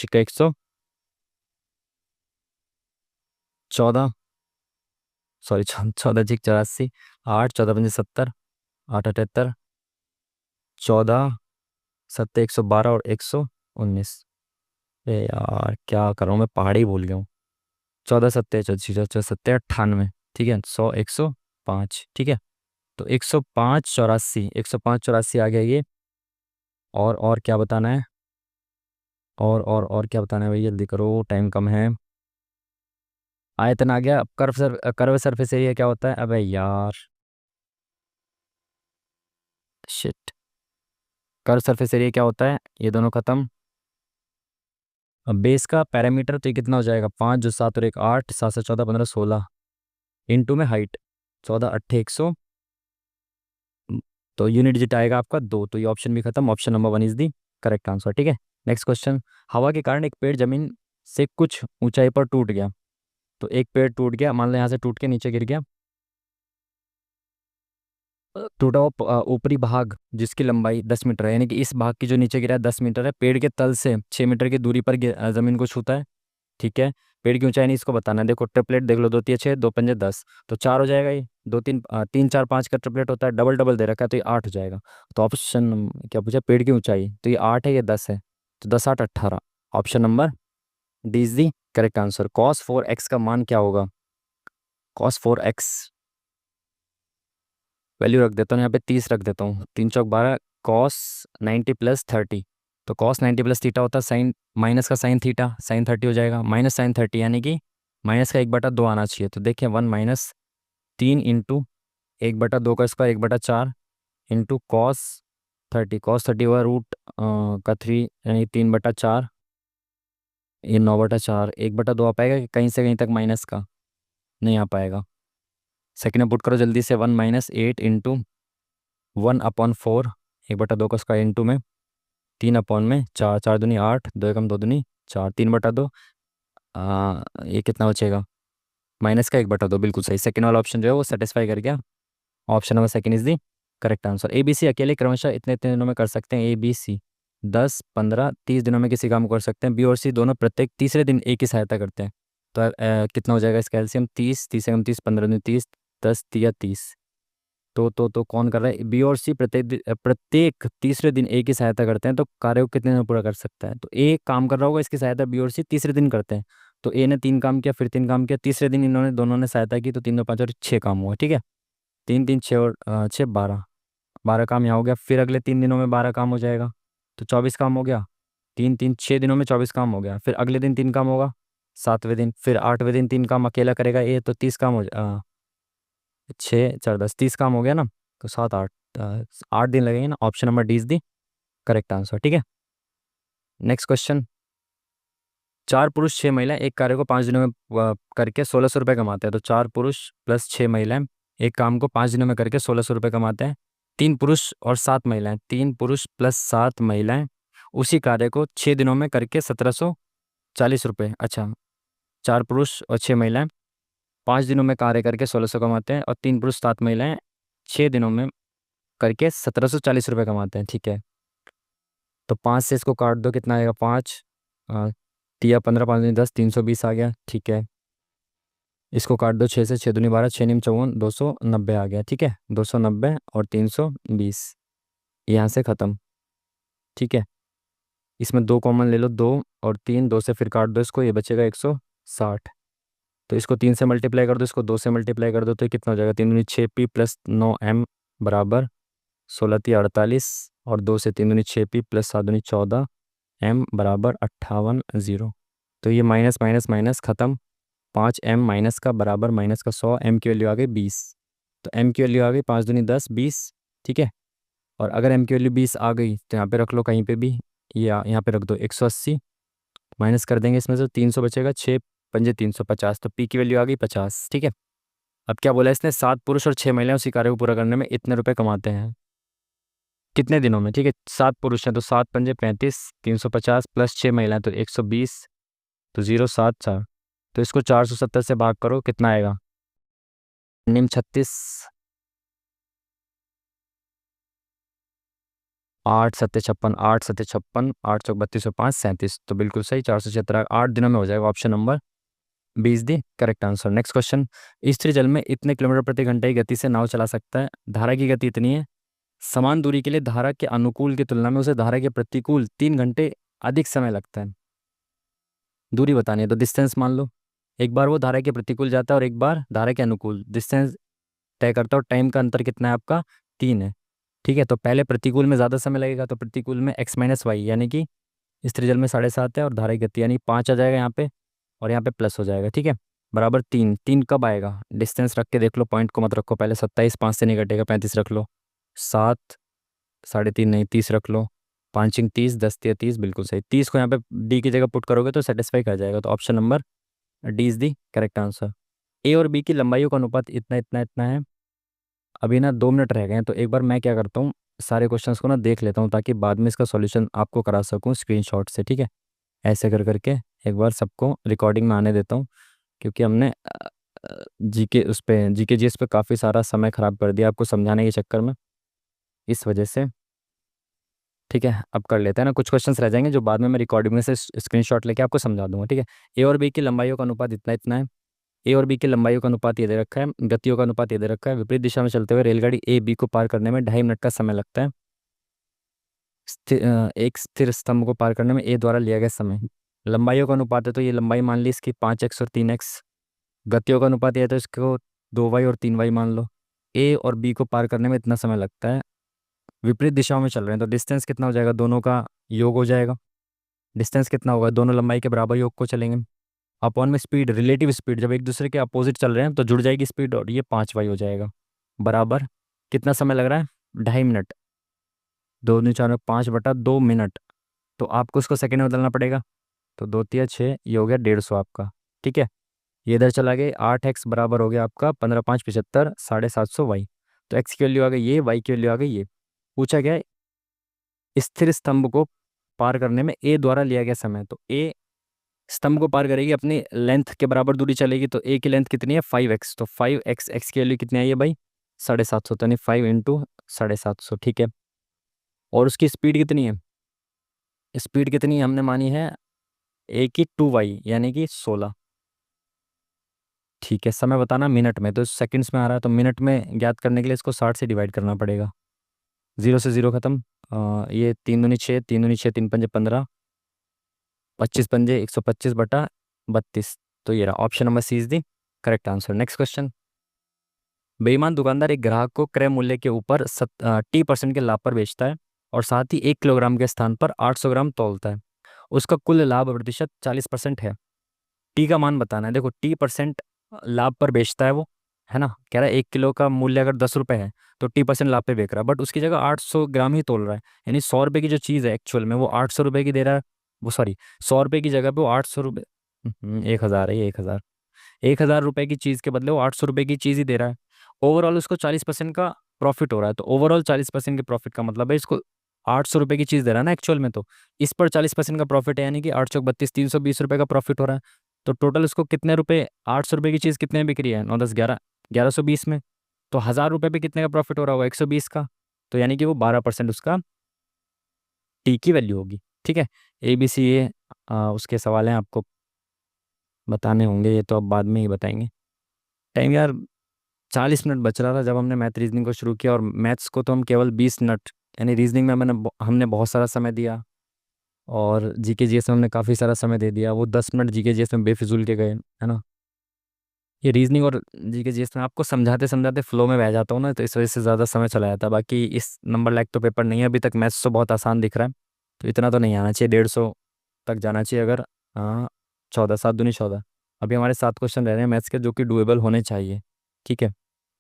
सॉरी 14 6 84, 8 14 5 70, 8 78, 14 7 112 और 119। ए यार क्या कर रहा हूँ मैं, पहाड़ी भूल गया हूँ। 14 7 14 98, ठीक है, 100 105, ठीक है, तो 105 84, 105 84 आ गया ये। और क्या बताना है, और क्या बताना है भाई, जल्दी करो टाइम कम है। आयतन आ गया, कर्व सरफेस एरिया क्या होता है, अबे यार शिट, कर्व सरफेस एरिया क्या होता है, ये दोनों खत्म। अब बेस का पैरामीटर तो ये कितना हो जाएगा, 5 जो 7 और 1 8, 7 से 14 15 16 इंटू में हाइट 14 8 100, तो यूनिट डिजिट आएगा आपका 2, तो ये ऑप्शन भी खत्म, option number 1 is the correct answer. ठीक है, नेक्स्ट क्वेश्चन। हवा के कारण एक पेड़ जमीन से कुछ ऊंचाई पर टूट गया, तो एक पेड़ टूट गया, मान लो यहाँ से टूट के नीचे गिर गया, टूटा हुआ ऊपरी भाग जिसकी लंबाई 10 मीटर है, यानी कि इस भाग की जो नीचे गिरा है 10 मीटर है, पेड़ के तल से 6 मीटर की दूरी पर जमीन को छूता है। ठीक है। पेड़ की ऊंचाई नहीं इसको बताना है। देखो ट्रिपलेट देख लो, 2 3 6, 2 5 10, तो 4 हो जाएगा ये। 2 3 3 4 5 का ट्रिपलेट होता है, डबल डबल दे रखा है तो ये 8 हो जाएगा। तो ऑप्शन क्या पूछा, पेड़ की ऊंचाई, तो ये 8 है, ये 10 है, तो 10 8 18। Option number D is the correct answer. cos 4x का मान क्या होगा? cos 4x वैल्यू रख देता हूँ यहाँ पे 30 रख देता हूँ, 3 चौक 12, cos 90 + 30। तो cos 90 + थीटा होता है साइन, माइनस का साइन थीटा, sin 30 हो जाएगा, -sin 30 यानी कि माइनस का 1/2 आना चाहिए। तो देखिए 1 - 3 इंटू 1/2 का स्क्वायर 1/4 इंटू cos 30 हुआ रूट का 3 यानी 3/4, ये 9/4, 1/2 आ पाएगा कि कहीं से कहीं तक माइनस का नहीं आ पाएगा। सेकेंड में पुट करो जल्दी से, 1 - 8 इंटू 1/4, 1/2 का स्क्वायर इंटू में 3/4, 4 दूनी 8, 2 एकम 2 दूनी 4, 3/2। ये कितना बचेगा? माइनस का 1/2, बिल्कुल सही। सेकंड वाला ऑप्शन जो है वो सेटिस्फाई कर गया। Option number second is the correct answer. A B C अकेले क्रमशः इतने इतने दिनों में कर सकते हैं। ए बी सी 10 15 30 दिनों में किसी काम को कर सकते हैं। बी और सी दोनों प्रत्येक तीसरे दिन एक ही सहायता करते हैं। तो कितना हो जाएगा इसका एलसीएम? 30, 30 15 दूनी 30, 10 तिया 30। तो कौन कर रहा है? बी और सी प्रत्येक तीसरे दिन एक ही सहायता करते हैं, तो कार्य को कितने दिन में पूरा कर सकता है? तो ए काम कर रहा होगा, इसकी सहायता बी और सी तीसरे दिन करते हैं। तो ए ने 3 काम किया, फिर 3 काम किया, तीसरे दिन इन्होंने दोनों ने सहायता की, तो 3 2 5 और 6 काम हुआ। ठीक है। 3 3 6 और 6 12, 12 काम यहाँ हो गया। फिर अगले 3 दिनों में 12 काम हो जाएगा, तो 24 काम हो गया। 3 3 6 दिनों में 24 काम हो गया। फिर अगले दिन 3 काम होगा, 7वें दिन। फिर 8वें दिन 3 काम अकेला करेगा ए, तो 30 काम हो 6 4 10, 30 काम हो गया ना। तो 7 8, 8 दिन लगेंगे ना। Option number D is the correct answer. ठीक है। Next question. 4 पुरुष 6 महिलाएं एक कार्य को 5 दिनों में करके 1600 रुपये कमाते हैं। तो 4 पुरुष + 6 महिलाएं एक काम को 5 दिनों में करके 1600 रुपये कमाते हैं। 3 पुरुष और 7 महिलाएं, 3 पुरुष + 7 महिलाएं उसी कार्य को 6 दिनों में करके 1740 रुपये। अच्छा, 4 पुरुष और 6 महिलाएं 5 दिनों में कार्य करके 1600 कमाते हैं, और 3 पुरुष 7 महिलाएं 6 दिनों में करके 1740 रुपये कमाते हैं। ठीक है। तो 5 से इसको काट दो, कितना आएगा? 5 तिया 15, 5 दूनी 10, 320 आ गया। ठीक है। इसको काट दो 6 से, 6 दूनी 12, 6 नीम 54, 290 आ गया। ठीक है। 290 और 320 यहाँ से ख़त्म। ठीक है। इसमें 2 कॉमन ले लो, 2 और 3, 2 से फिर काट दो इसको, ये बचेगा 160। तो इसको 3 से मल्टीप्लाई कर दो, इसको 2 से मल्टीप्लाई कर दो, तो ये कितना हो जाएगा? 3 दूनी 6p + 9m बराबर 16 तिया 48, और 2 से 3 दूनी 6p + 7 दूनी 14 m बराबर 58 0। तो ये माइनस माइनस माइनस ख़त्म। 5m माइनस का बराबर माइनस का 100, m की वैल्यू आ गई 20। तो m की वैल्यू आ गई 5 दूनी 10, 20। ठीक है। और अगर m की वैल्यू 20 आ गई तो यहाँ पे रख लो कहीं पे भी, या यहाँ पे रख दो 180। माइनस कर देंगे इसमें से, 300 बचेगा, 6 पंजे 350, तो p की वैल्यू आ गई 50। ठीक है। अब क्या बोला इसने? 7 पुरुष और 6 महिलाएं उसी कार्य को पूरा करने में इतने रुपए कमाते हैं कितने दिनों में? ठीक है। 7 पुरुष हैं तो 7 पंजे 35, 350 + 6 महिलाएं तो 120, तो 074। तो इसको 470 से भाग करो, कितना आएगा? निम 36, 8 7 56, 8 7 56, 8 चौक 32 और 5 37। तो बिल्कुल सही, 476 8 दिनों में हो जाएगा। Option number B is the correct answer. Next question. स्थिर जल में इतने किलोमीटर प्रति घंटे की गति से नाव चला सकता है। धारा की गति इतनी है, समान दूरी के लिए धारा के अनुकूल की तुलना में उसे धारा के प्रतिकूल 3 घंटे अधिक समय लगता है। दूरी बतानी है तो डिस्टेंस मान लो, एक बार वो धारा के प्रतिकूल जाता है और एक बार धारा के अनुकूल, डिस्टेंस तय करता है, और टाइम का अंतर कितना है आपका? 3 है। ठीक है। तो पहले प्रतिकूल में ज़्यादा समय लगेगा, तो प्रतिकूल में x - y, यानी कि स्त्री जल में 7.5 है, और धारा की गति यानी 5 आ जाएगा यहाँ पे, और यहाँ पे प्लस हो जाएगा। ठीक है। बराबर 3, 3 कब आएगा? डिस्टेंस रख के देख लो, पॉइंट को मत रखो पहले। 27 5 से नहीं कटेगा, 35 रख लो। 7 3.5 नहीं, 30 रख लो। 5 30, 10 तिया 30, बिल्कुल सही। 30 को यहाँ पे डी की जगह पुट करोगे तो सेटिस्फाई कर जाएगा। तो option number D is the correct answer. A और बी की लंबाइयों का अनुपात इतना इतना इतना है। अभी ना 2 मिनट रह गए हैं, तो एक बार मैं क्या करता हूँ, सारे क्वेश्चंस को ना देख लेता हूँ, ताकि बाद में इसका सॉल्यूशन आपको करा सकूँ स्क्रीनशॉट से। ठीक है। ऐसे कर करके एक बार सबको रिकॉर्डिंग में आने देता हूँ, क्योंकि हमने जीके उस पे जीके जीएस पे काफ़ी सारा समय खराब कर दिया आपको समझाने के चक्कर में, इस वजह से। ठीक है, अब कर लेते हैं ना, कुछ क्वेश्चंस रह जाएंगे जो बाद में मैं रिकॉर्डिंग में से स्क्रीनशॉट लेके आपको समझा दूंगा। ठीक है, ए और बी की लंबाइयों का अनुपात इतना इतना है। ए और बी की लंबाइयों का अनुपात ये दे रखा है, गतियों का अनुपात ये दे रखा है। विपरीत दिशा में चलते हुए रेलगाड़ी ए बी को पार करने में 2.5 मिनट का समय लगता है। एक स्थिर स्तंभ को पार करने में ए द्वारा लिया गया समय। लंबाइयों का अनुपात है तो ये लंबाई मान ली इसकी 5x और 3x। गतियों का अनुपात ये है तो इसको 2y और 3y मान लो। ए और बी को पार करने में इतना समय लगता है। विपरीत दिशाओं में चल रहे हैं तो डिस्टेंस कितना हो जाएगा, दोनों का योग हो जाएगा। डिस्टेंस कितना होगा, दोनों लंबाई के बराबर योग को चलेंगे। अपॉन में स्पीड, रिलेटिव स्पीड, जब एक दूसरे के अपोजिट चल रहे हैं तो जुड़ जाएगी स्पीड और ये 5y हो जाएगा। बराबर कितना समय लग रहा है, 2.5 मिनट। 2 × 4 = 5/2 मिनट। तो आपको उसको सेकंड में बदलना पड़ेगा। तो 2 × 3 = 6, ये हो गया 150 आपका। ठीक है, ये इधर चला गया, 8x बराबर हो गया आपका 15×5 = 75, 750y। तो x की वैल्यू आ गई ये, y की वैल्यू आ गई ये। पूछा गया है, स्थिर स्तंभ को पार करने में ए द्वारा लिया गया समय। तो ए स्तंभ को पार करेगी, अपनी लेंथ के बराबर दूरी चलेगी, तो ए की लेंथ कितनी है 5x। तो 5x, x की वैल्यू कितनी आई है भाई 750, तो यानी 5 × 750। ठीक है, और उसकी स्पीड कितनी है, स्पीड कितनी हमने मानी है ए की 2y यानी कि 16। ठीक है, समय बताना मिनट में, तो सेकंड्स में आ रहा है तो मिनट में ज्ञात करने के लिए इसको 60 से डिवाइड करना पड़ेगा। 0 से 0 खत्म। ये 3 दूनी 6, 3 दूनी 6, 3 × 5 = 15, 25 × 5 = 125/32। तो ये रहा option number C is the correct answer. Next question. बेईमान दुकानदार एक ग्राहक को क्रय मूल्य के ऊपर 30% के लाभ पर बेचता है और साथ ही 1 किलोग्राम के स्थान पर 800 ग्राम तौलता है। उसका कुल लाभ प्रतिशत 40% है। टी का मान बताना है। देखो 30% लाभ पर बेचता है वो, है ना, कह रहा है 1 किलो का मूल्य अगर 10 रुपये है तो 30% लाभ पे बेच रहा है, बट उसकी जगह 800 ग्राम ही तोल रहा है। यानी 100 रुपये की जो चीज़ है एक्चुअल में वो 800 रुपये की दे रहा है। वो सॉरी, 100 रुपये की जगह पे वो 800 रुपये, 1,000 है ये, 1,000। 1,000 रुपये की चीज़ के बदले वो 800 रुपये की चीज़ ही दे रहा है। ओवरऑल उसको 40% का प्रॉफिट हो रहा है। तो ओवरऑल 40% के प्रॉफिट का मतलब है इसको 800 रुपये की चीज़ दे रहा है ना एक्चुअल में, तो इस पर 40% का प्रॉफिट है, यानी कि 8 × 32 320 रुपये का प्रॉफिट हो रहा है। तो टोटल उसको कितने रुपए, 800 रुपये की चीज़ कितने में बिक रही है, 9 10 11, 1120 में। तो 1,000 रुपये पे कितने का प्रॉफिट हो रहा होगा, 120 का। तो यानी कि वो 12% उसका टी की वैल्यू होगी। ठीक है, ए बी सी ये उसके सवाल हैं, आपको बताने होंगे, ये तो अब बाद में ही बताएंगे। टाइम यार 40 मिनट बच रहा था जब हमने मैथ रीजनिंग को शुरू किया, और मैथ्स को तो हम केवल 20 मिनट, यानी रीजनिंग में हमने बहुत सारा समय दिया, और जीके जीएस में हमने काफ़ी सारा समय दे दिया। वो 10 मिनट जीके जीएस में बेफिजूल के गए, है ना। ये रीजनिंग और जीके जीएस में आपको समझाते समझाते फ्लो में बह जाता हूँ ना, तो इस वजह से ज़्यादा समय चला जाता है। बाकी इस नंबर लायक तो पेपर नहीं है अभी तक, मैथ्स तो बहुत आसान दिख रहा है, तो इतना तो नहीं आना चाहिए, 150 तक जाना चाहिए अगर। हाँ, 14, 7 दूनी 14। अभी हमारे 7 क्वेश्चन रह रहे हैं मैथ्स के जो कि डुएबल होने चाहिए। ठीक है,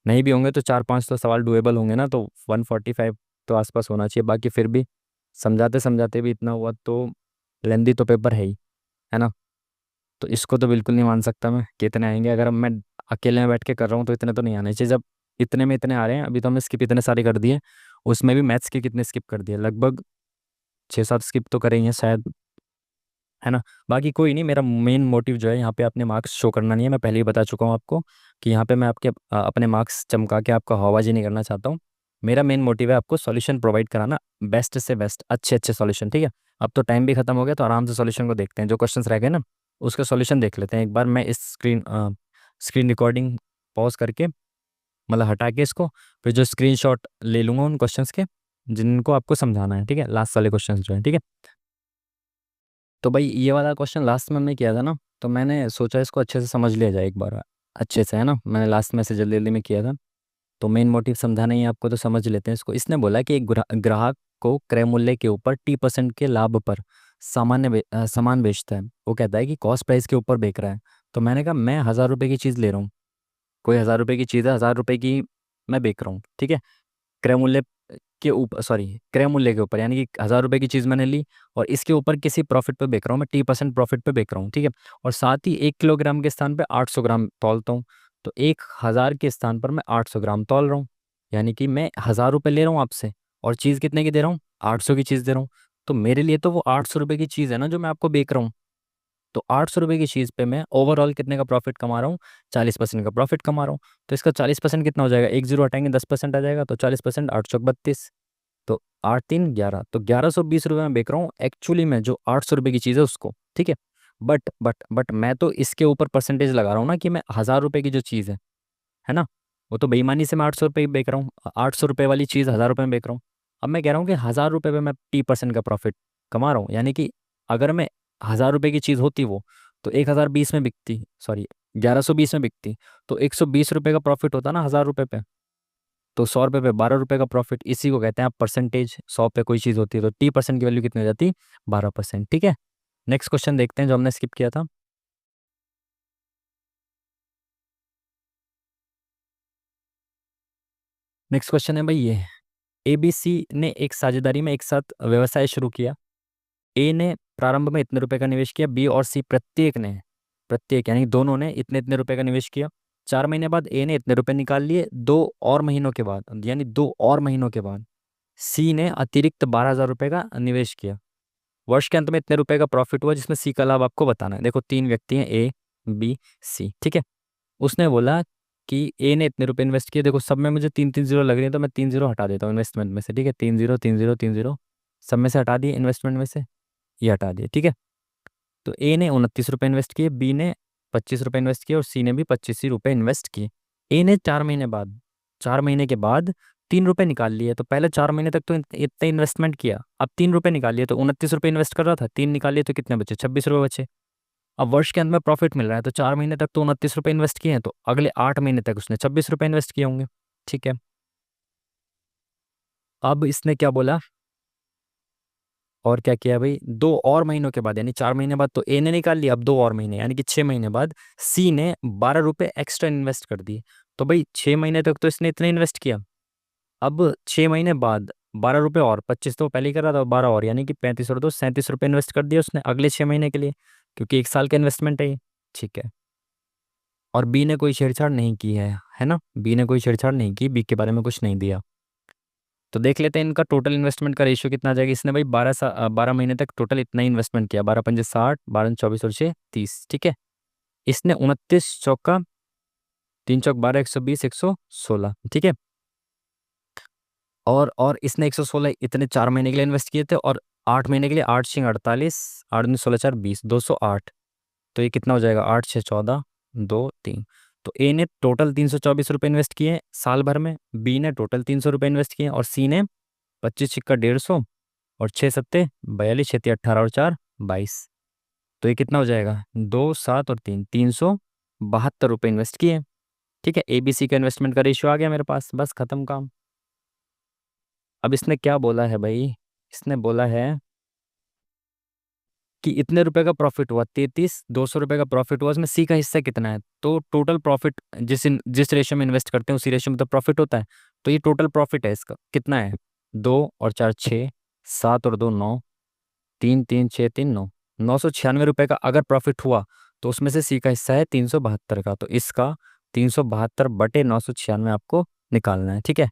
नहीं भी होंगे तो 4 5 तो सवाल डुएबल होंगे ना, तो 145 तो आसपास होना चाहिए। बाकी फिर भी समझाते समझाते भी इतना हुआ तो लेंदी तो पेपर है ना। तो इसको तो बिल्कुल नहीं मान सकता मैं कि इतने आएंगे। अगर मैं अकेले में बैठ के कर रहा हूँ तो इतने तो नहीं आने चाहिए, जब इतने में इतने आ रहे हैं। अभी तो हमने स्किप इतने सारे कर दिए, उसमें भी मैथ्स के कितने स्किप कर दिए, लगभग 6 7 स्किप तो करेंगे शायद, है ना। बाकी कोई नहीं, मेरा मेन मोटिव जो है यहाँ पे अपने मार्क्स शो करना नहीं है। मैं पहले ही बता चुका हूँ आपको कि यहाँ पे मैं आपके अपने मार्क्स चमका के आपका हवाबाजी नहीं करना चाहता हूँ। मेरा मेन मोटिव है आपको सॉल्यूशन प्रोवाइड कराना, बेस्ट से बेस्ट, अच्छे अच्छे सॉल्यूशन। ठीक है, अब तो टाइम भी खत्म हो गया, तो आराम से सॉल्यूशन को देखते हैं। जो क्वेश्चंस रह गए ना उसका सॉल्यूशन देख लेते हैं एक बार। मैं इस स्क्रीन रिकॉर्डिंग पॉज करके, मतलब हटा के इसको, फिर जो स्क्रीनशॉट ले लूंगा उन क्वेश्चंस के जिनको आपको समझाना है। ठीक है, लास्ट वाले क्वेश्चंस जो है। ठीक है, तो भाई ये वाला क्वेश्चन लास्ट में हमने किया था ना, तो मैंने सोचा इसको अच्छे से समझ लिया जाए एक बार, अच्छे से, है ना। मैंने लास्ट में से जल्दी जल्दी में किया था, तो मेन मोटिव समझाना ही है आपको, तो समझ लेते हैं इसको। इसने बोला कि एक ग्राहक को क्रय मूल्य के ऊपर 30% के लाभ पर सामान बेचता है। वो कहता है कि कॉस्ट प्राइस के ऊपर बेच रहा है। तो मैंने कहा मैं 1,000 रुपये की चीज़ ले रहा हूँ, कोई 1,000 रुपये की चीज़ है, 1,000 रुपये की मैं बेच रहा हूँ। ठीक है, क्रय मूल्य के ऊपर, सॉरी, क्रय मूल्य के ऊपर, यानी कि 1,000 रुपये की चीज़ मैंने ली और इसके ऊपर किसी प्रॉफिट पे बेच रहा हूँ, मैं 30% प्रॉफिट पे बेच रहा हूँ। ठीक है, और साथ ही 1 किलोग्राम के स्थान पे 800 ग्राम तौलता हूँ। तो 1,000 के स्थान पर मैं 800 ग्राम तौल रहा हूँ, यानी कि मैं 1,000 रुपये ले रहा हूँ आपसे और चीज़ कितने की दे रहा हूँ, 800 की चीज़ दे रहा हूँ। तो मेरे लिए तो वो 800 रुपये की चीज़ है ना जो मैं आपको बेच रहा हूँ। तो 800 रुपये की चीज़ पे मैं ओवरऑल कितने का प्रॉफिट कमा रहा हूँ, 40% का प्रॉफिट कमा रहा हूँ। तो इसका 40% कितना हो जाएगा, एक जीरो हटाएंगे 10% आ जाएगा, तो 40% 832, तो 8 3 11, तो 1120 रुपये में बेच रहा हूँ एक्चुअली में जो 800 रुपये की चीज़ है उसको, ठीक है। बट मैं तो इसके ऊपर परसेंटेज लगा रहा हूँ ना कि मैं 1000 रुपये की जो चीज़ है ना, वो तो बेईमानी से मैं 800 रुपये बेच रहा हूँ, 800 रुपये वाली चीज़ 1000 रुपये में बेच रहा हूँ। अब मैं कह रहा हूँ कि 1000 रुपये पे मैं 30% का प्रॉफिट कमा रहा हूँ, यानी कि अगर मैं 1000 रुपये की चीज़ होती वो, तो 1020 में बिकती, सॉरी 1120 में बिकती, तो 120 रुपये का प्रॉफिट होता ना 1000 रुपये पे, तो 100 रुपये पे 12 रुपये का प्रॉफिट, इसी को कहते हैं आप परसेंटेज। 100 पे कोई चीज़ होती है तो 30% की वैल्यू कितनी हो जाती, 12%, ठीक है। नेक्स्ट क्वेश्चन देखते हैं जो हमने स्किप किया था। नेक्स्ट क्वेश्चन है भाई ये, एबीसी ने एक साझेदारी में एक साथ व्यवसाय शुरू किया। ए ने प्रारंभ में इतने रुपए का निवेश किया, बी और सी प्रत्येक यानी दोनों ने इतने इतने रुपए का निवेश किया। 4 महीने बाद ए ने इतने रुपए निकाल लिए, 2 और महीनों के बाद, यानी 2 और महीनों के बाद सी ने अतिरिक्त 12,000 रुपए का निवेश किया। वर्ष के अंत में इतने रुपए का प्रॉफिट हुआ जिसमें सी का लाभ आपको बताना है। देखो 3 व्यक्ति हैं, ए बी सी, ठीक है। उसने बोला कि ए ने इतने रुपए इन्वेस्ट किए, देखो सब में मुझे 3 3 जीरो लग रही है तो मैं 3 जीरो हटा देता हूँ इन्वेस्टमेंट में से, ठीक है। 3 0 3 0 3 0 सब में से हटा दिए, इन्वेस्टमेंट में से ये हटा दिए, ठीक है। तो ए ने 29 रुपये इन्वेस्ट किए, बी ने 25 रुपये इन्वेस्ट किए और सी ने भी 25 ही रुपये इन्वेस्ट किए। ए ने 4 महीने बाद, 4 महीने के बाद 3 रुपये निकाल लिए। तो पहले 4 महीने तक तो इतना इन्वेस्टमेंट किया, अब 3 रुपये निकाल लिए, तो 29 रुपये इन्वेस्ट कर रहा था, 3 निकाल लिए तो कितने बचे, 26 रुपये बचे। अब वर्ष के अंत में प्रॉफिट मिल रहा है, तो 4 महीने तक तो 29 रुपये इन्वेस्ट किए हैं, तो अगले 8 महीने तक उसने 26 रुपये इन्वेस्ट किए होंगे, ठीक है। अब इसने क्या बोला, और क्या किया भाई, 2 और महीनों के बाद, यानी 4 महीने बाद तो ए ने निकाल लिया, अब 2 और महीने यानी कि 6 महीने बाद सी ने 12 रुपये एक्स्ट्रा इन्वेस्ट कर दिए। तो भाई 6 महीने तक तो इसने इतना इन्वेस्ट किया, अब 6 महीने बाद 12 रुपये और 25 तो पहले ही कर रहा था, 12 और यानी कि 35 और 37 रुपये इन्वेस्ट कर दिया उसने अगले 6 महीने के लिए, क्योंकि 1 साल का इन्वेस्टमेंट है ये, ठीक है। और बी ने कोई छेड़छाड़ नहीं की है ना, बी ने कोई छेड़छाड़ नहीं की, बी के बारे में कुछ नहीं दिया। तो देख लेते हैं इनका टोटल इन्वेस्टमेंट का रेशियो कितना आ जाएगा। इसने भाई 12 महीने तक टोटल इतना ही इन्वेस्टमेंट किया, 12 पंजे 60, 12 24 और 6 30, ठीक है। इसने 29 चौका 3 चौक 12, 120, 116, ठीक है। और इसने 116 इतने 4 महीने के लिए इन्वेस्ट किए थे, और 8 महीने के लिए 8 6 48, 8 9 16 4 20, 208। तो ये कितना हो जाएगा, 8 6 14 2 3। तो ए ने टोटल 324 रुपये इन्वेस्ट किए साल भर में, बी ने टोटल 300 रुपये इन्वेस्ट किए, और सी ने 25 सिक्का 150, और 6 सत्ते 42, 6 3 18 और 4 22। तो ये कितना हो जाएगा, 2 7 और 3, 372 रुपये इन्वेस्ट किए, ठीक है। एबीसी का इन्वेस्टमेंट का रेशियो आ गया मेरे पास, बस खत्म काम। अब इसने क्या बोला है भाई, इसने बोला है कि इतने रुपए का प्रॉफिट हुआ, 33 200 रुपये का प्रॉफिट हुआ, इसमें सी का हिस्सा कितना है। तो टोटल प्रॉफिट जिस रेशियो में इन्वेस्ट करते हैं उसी रेशियो में तो प्रॉफिट होता है। तो ये टोटल प्रॉफिट है इसका कितना है, 2 और 4 6, 7 और 2 9, 3 3 6 3 9, 996 रुपये का अगर प्रॉफिट हुआ, तो उसमें से सी का हिस्सा है 372 का, तो इसका 372/996 आपको निकालना है, ठीक है।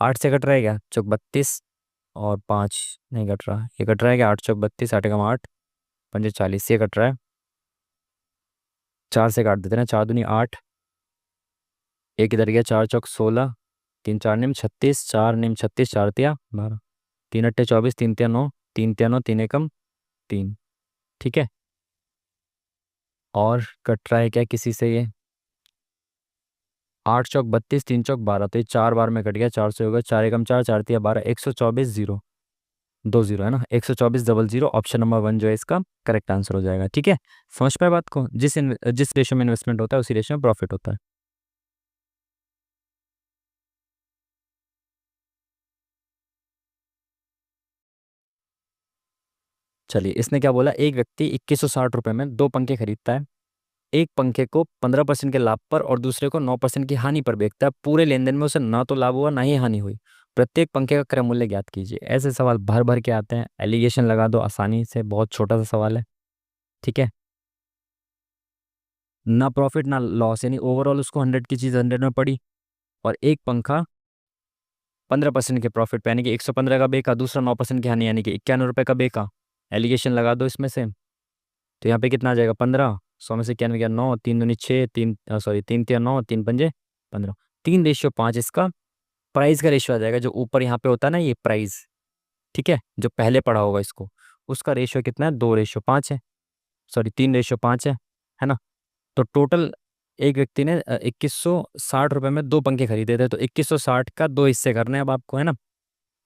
8 से कट रहा है क्या, चौक 32, और 5 नहीं कट रहा, ये कट रहा है क्या, 8 चौक 32, 8 एकम 8, पंजे 40, ये कट रहा है। 4 से काट देते ना, 4 दूनी 8, एक इधर गया, 4 चौक 16, 3 4 निम 36, 4 निम 36, 4 तिया 12, 3 अट्ठे 24, 3 तिया 9, 3 तिया 9, 3 एकम 3, ठीक है। और कट रहा है क्या किसी से ये, 8 चौक 32, 3 चौक 12, तो ये 4 बार में कट गया, 400 होगा, 4 एकम 4, 4 तिया 12, 124 0, 2 0 है ना, 124 0 0, ऑप्शन नंबर 1 जो है इसका करेक्ट आंसर हो जाएगा, ठीक है। समझ पाए बात को, जिस रेशियो में इन्वेस्टमेंट होता है उसी रेशियो में प्रॉफिट होता है। चलिए इसने क्या बोला, एक व्यक्ति 2160 रुपये में 2 पंखे खरीदता है। एक पंखे को 15% के लाभ पर और दूसरे को 9% की हानि पर बेचता है। पूरे लेन देन में उसे ना तो लाभ हुआ ना ही हानि हुई। प्रत्येक पंखे का क्रय मूल्य ज्ञात कीजिए। ऐसे सवाल भर भर के आते हैं, एलिगेशन लगा दो आसानी से, बहुत छोटा सा सवाल है, ठीक है। ना प्रॉफिट ना लॉस, यानी ओवरऑल उसको 100 की चीज़ 100 में पड़ी, और एक पंखा 15% के प्रॉफिट पे यानी कि 115 का बेका, दूसरा 9% की हानि यानी कि 91 रुपये का बेका। एलिगेशन लगा दो इसमें से, तो यहाँ पे कितना आ जाएगा 15, 100 में से 91 गया 9, 3 दूनी 6, 3 सॉरी 3 तिया 9, 3 पंजे 15, 3:5 इसका प्राइस का रेशियो आ जाएगा। जो ऊपर यहाँ पे होता है ना ये प्राइस, ठीक है, जो पहले पढ़ा होगा इसको, उसका रेशियो कितना है 2:5 है, सॉरी 3:5 है ना। तो टोटल एक व्यक्ति ने 2160 रुपये में दो पंखे खरीदे थे, तो 2160 का दो हिस्से करने हैं अब आपको, है ना।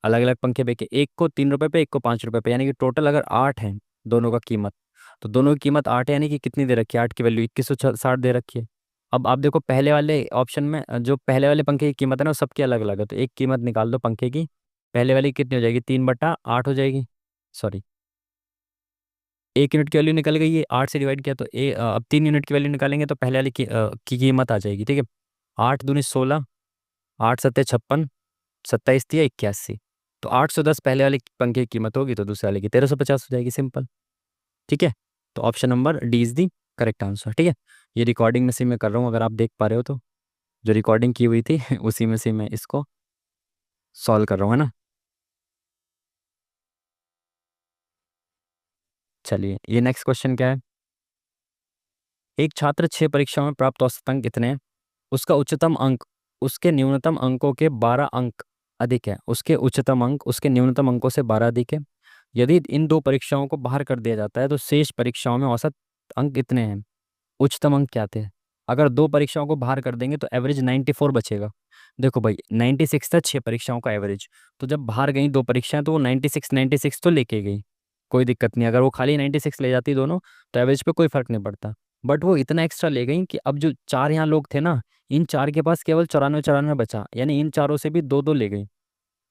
अलग अलग पंखे बेचे, एक को 3 रुपये पे, एक को 5 रुपये पे, यानी कि टोटल अगर 8 है दोनों का कीमत, तो दोनों की कीमत 8 है, यानी कि कितनी दे रखी है, 8 की वैल्यू 2160 दे रखी है। अब आप देखो पहले वाले ऑप्शन में जो पहले वाले पंखे की कीमत है ना वो सबकी अलग अलग है, तो एक कीमत निकाल दो पंखे की, पहले वाली कितनी हो जाएगी 3/8 हो जाएगी, सॉरी 1 यूनिट की वैल्यू निकल गई है, 8 से डिवाइड किया तो अब 3 यूनिट की वैल्यू निकालेंगे तो पहले वाली की कीमत आ जाएगी, ठीक है। 8 दूनी 16, 8 सत्ते 56, 27 तिया 81, तो 810 पहले वाले पंखे की कीमत होगी, तो दूसरे वाले की 1350 हो जाएगी, सिंपल, ठीक है। तो option number D is the correct answer, ठीक है। ये रिकॉर्डिंग में से मैं कर रहा हूँ, अगर आप देख पा रहे हो तो, जो रिकॉर्डिंग की हुई थी उसी में से मैं इसको सॉल्व कर रहा हूँ, है ना। चलिए ये नेक्स्ट क्वेश्चन क्या है। एक छात्र 6 परीक्षाओं में प्राप्त औसत अंक कितने हैं, उसका उच्चतम अंक उसके न्यूनतम अंकों के 12 अंक अधिक है, उसके उच्चतम अंक उसके न्यूनतम अंकों से 12 अधिक है। यदि इन दो परीक्षाओं को बाहर कर दिया जाता है तो शेष परीक्षाओं में औसत अंक कितने हैं, उच्चतम अंक क्या थे। अगर दो परीक्षाओं को बाहर कर देंगे तो एवरेज 94 बचेगा। देखो भाई 96 था 6 परीक्षाओं का एवरेज, तो जब बाहर गई दो परीक्षाएं तो वो 96 तो लेके गई, कोई दिक्कत नहीं। अगर वो खाली 96 ले जाती दोनों तो एवरेज पे कोई फर्क नहीं पड़ता, बट वो इतना एक्स्ट्रा ले गई कि अब जो चार यहाँ लोग थे ना, इन चार के पास केवल 94 बचा, यानी इन चारों से भी दो दो ले गई,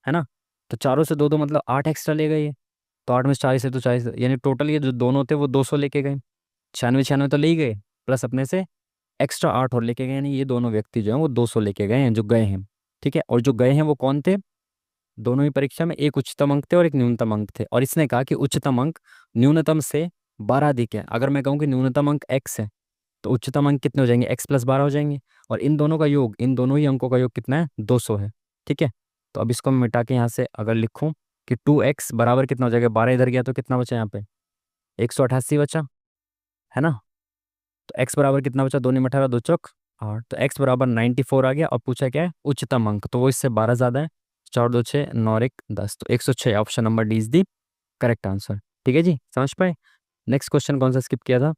है ना। तो चारों से दो दो मतलब 8 एक्स्ट्रा ले गई है, तो 8 में 40 है तो 40, यानी टोटल ये जो दोनों थे वो 200 लेके गए, 96 तो ले ही गए, प्लस अपने से एक्स्ट्रा 8 और लेके गए, यानी ये दोनों व्यक्ति जो हैं वो 200 लेके गए हैं जो गए हैं, ठीक है। और जो गए हैं वो कौन थे, दोनों ही परीक्षा में एक उच्चतम अंक थे और एक न्यूनतम अंक थे, और इसने कहा कि उच्चतम अंक न्यूनतम से 12 अधिक है। अगर मैं कहूँ कि न्यूनतम अंक x है तो उच्चतम अंक कितने हो जाएंगे, x+12 हो जाएंगे, और इन दोनों का योग, इन दोनों ही अंकों का योग कितना है 200 है, ठीक है। तो अब इसको मैं मिटा के यहाँ से अगर लिखूँ कि 2x बराबर कितना हो जाएगा, 12 इधर गया तो कितना बचा यहाँ पे 188 बचा, है ना। तो x बराबर कितना बचा, 2×18 2×4 8, तो x बराबर 94 आ गया, और पूछा क्या है उच्चतम अंक, तो वो इससे 12 ज़्यादा है, 4×2 = 6 9×1 = 10, तो 106 option number D is the correct answer, ठीक है जी, समझ पाए। नेक्स्ट क्वेश्चन कौन सा स्किप किया था,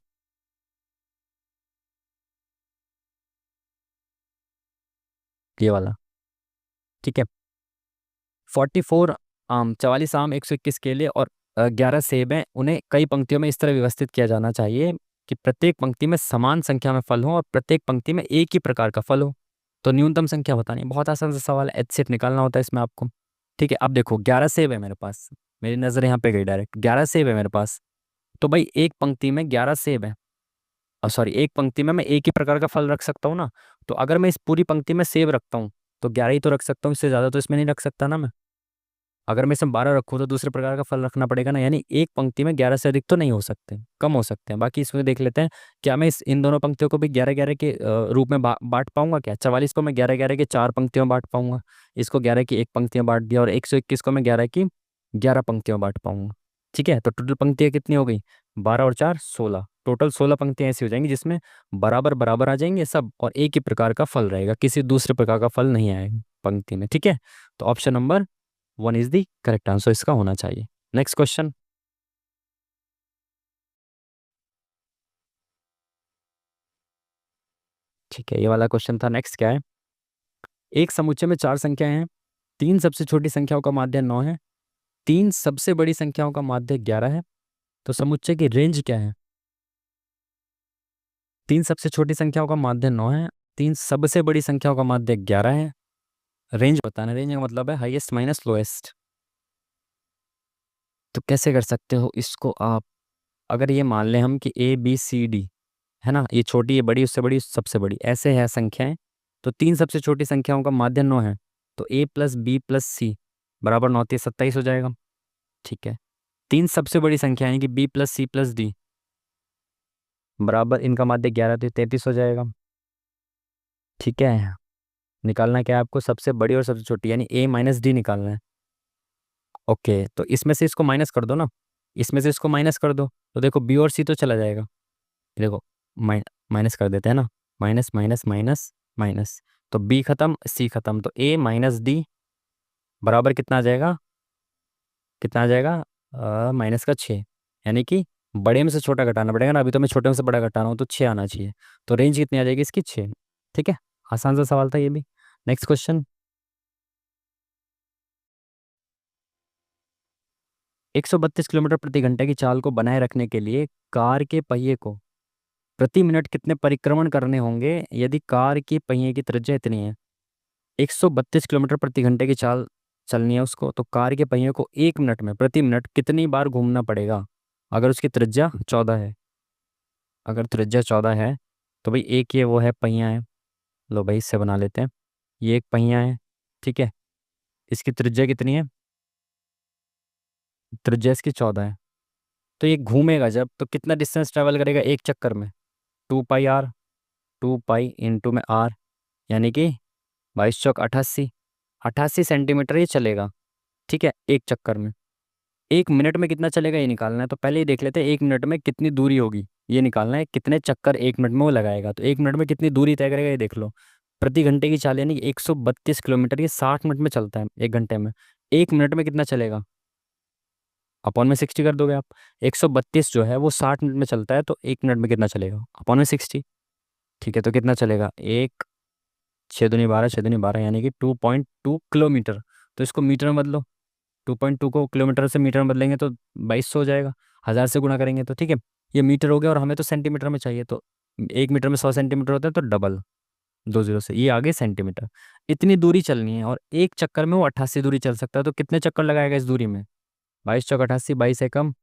ये वाला, ठीक है। 44 आम, 44 आम 121 केले और 11 सेब हैं, उन्हें कई पंक्तियों में इस तरह व्यवस्थित किया जाना चाहिए कि प्रत्येक पंक्ति में समान संख्या में फल हो और प्रत्येक पंक्ति में एक ही प्रकार का फल हो। तो न्यूनतम संख्या बतानी है, बहुत आसान सा सवाल है, एचसीएफ निकालना होता है इसमें आपको, ठीक है। अब देखो 11 सेब है मेरे पास, मेरी नज़र यहाँ पे गई डायरेक्ट, 11 सेब है मेरे पास, तो भाई एक पंक्ति में 11 सेब है, सॉरी एक पंक्ति में मैं एक ही प्रकार का फल रख सकता हूँ ना। तो अगर मैं इस पूरी पंक्ति में सेब रखता हूँ तो 11 ही तो रख सकता हूँ, इससे ज़्यादा तो इसमें नहीं रख सकता ना मैं। अगर मैं इसमें 12 रखूँ तो दूसरे प्रकार का फल रखना पड़ेगा ना, यानी एक पंक्ति में 11 से अधिक तो नहीं हो सकते, कम हो सकते हैं। बाकी इसमें देख लेते हैं, क्या मैं इन दोनों पंक्तियों को भी 11-11 के रूप में बांट पाऊंगा क्या, 44 को मैं 11-11 के 4 पंक्तियों में बांट पाऊंगा, इसको 11 की एक पंक्तियाँ बांट दिया, और 121 को मैं 11 की 11 पंक्तियों में बांट पाऊंगा, ठीक है। तो टोटल पंक्तियाँ कितनी हो गई, 12 और 4 16, टोटल 16 पंक्तियाँ ऐसी हो जाएंगी जिसमें बराबर बराबर आ जाएंगे सब, और एक ही प्रकार का फल रहेगा, किसी दूसरे प्रकार का फल नहीं आएगा पंक्ति में, ठीक है। तो option number 1 is the correct answer इसका होना चाहिए। नेक्स्ट क्वेश्चन, ठीक है, ये वाला क्वेश्चन था। नेक्स्ट क्या है, एक समुच्चय में 4 संख्याएं हैं, तीन सबसे छोटी संख्याओं का माध्य 9 है, तीन सबसे बड़ी संख्याओं का माध्य 11 है, तो समुच्चय की रेंज क्या है। तीन सबसे छोटी संख्याओं का माध्य 9 है, तीन सबसे बड़ी संख्याओं का माध्य 11 है, रेंज बताना, रेंज का मतलब है हाईएस्ट माइनस लोएस्ट। तो कैसे कर सकते हो इसको आप, अगर ये मान लें हम कि ABCD है ना, ये छोटी ये बड़ी उससे बड़ी सबसे बड़ी ऐसे है संख्याएं, तो तीन सबसे छोटी संख्याओं का माध्य 9 है, तो A+B+C बराबर 9×3 = 27 हो जाएगा, ठीक है। तीन सबसे बड़ी संख्या यानी कि B+C+D बराबर इनका माध्य 11, तो 33 हो जाएगा, ठीक है। निकालना क्या है आपको, सबसे बड़ी और सबसे छोटी, यानी A-D निकालना है। ओके, तो इसमें से इसको माइनस कर दो ना, इसमें से इसको माइनस कर दो, तो देखो बी और सी तो चला जाएगा। देखो माइनस कर देते हैं ना, माइनस माइनस माइनस माइनस, तो बी खत्म सी खत्म, तो ए माइनस डी बराबर कितना आ जाएगा, कितना आ जाएगा, माइनस का 6। यानी कि बड़े में से छोटा घटाना पड़ेगा ना, अभी तो मैं छोटे में से बड़ा घटा रहा हूँ, तो 6 आना चाहिए। तो रेंज कितनी आ जाएगी इसकी, 6। ठीक है, आसान सा सवाल था ये भी। Next question. 132 किलोमीटर प्रति घंटे की चाल को बनाए रखने के लिए कार के पहिए को प्रति मिनट कितने परिक्रमण करने होंगे यदि कार की पहिए की त्रिज्या इतनी है। 132 किलोमीटर प्रति घंटे की चाल चलनी है उसको, तो कार के पहिए को 1 मिनट में प्रति मिनट कितनी बार घूमना पड़ेगा, अगर उसकी त्रिज्या 14 है। अगर त्रिज्या 14 है तो भाई एक ये वो है पहिया है, लो भाई इससे बना लेते हैं। ये एक पहिया है, ठीक है, इसकी त्रिज्या कितनी है, त्रिज्या इसकी 14 है। तो ये घूमेगा जब तो कितना डिस्टेंस ट्रैवल करेगा एक चक्कर में, 2 पाई आर, 2 पाई इंटू में आर, यानी कि 22 चौक 88, 88 सेंटीमीटर ये चलेगा। ठीक है, एक चक्कर में। 1 मिनट में कितना चलेगा ये निकालना है, तो पहले ही देख लेते हैं 1 मिनट में कितनी दूरी होगी, ये निकालना है कितने चक्कर 1 मिनट में वो लगाएगा। तो 1 मिनट में कितनी दूरी तय करेगा ये देख लो। प्रति घंटे की चाल यानी कि 132 किलोमीटर, ये 60 मिनट में चलता है 1 घंटे में। 1 मिनट में कितना चलेगा, अपॉन में 60 कर दोगे आप। 132 जो है वो 60 मिनट में चलता है, तो 1 मिनट में कितना चलेगा, अपॉन में 60। ठीक है, तो कितना चलेगा, एक, 6 दूनी 12, 6 दूनी 12, यानी कि 2.2 किलोमीटर। तो इसको मीटर में बदलो, 2.2 को किलोमीटर से मीटर में बदलेंगे तो 2200 हो जाएगा, 1000 से गुणा करेंगे तो। ठीक है, ये मीटर हो गया, और हमें तो सेंटीमीटर में चाहिए, तो 1 मीटर में 100 सेंटीमीटर होता है, तो डबल 20 से ये आगे सेंटीमीटर। इतनी दूरी चलनी है, और एक चक्कर में वो 88 दूरी चल सकता है, तो कितने चक्कर लगाएगा इस दूरी में, 22 चौक 88, 22 से कम,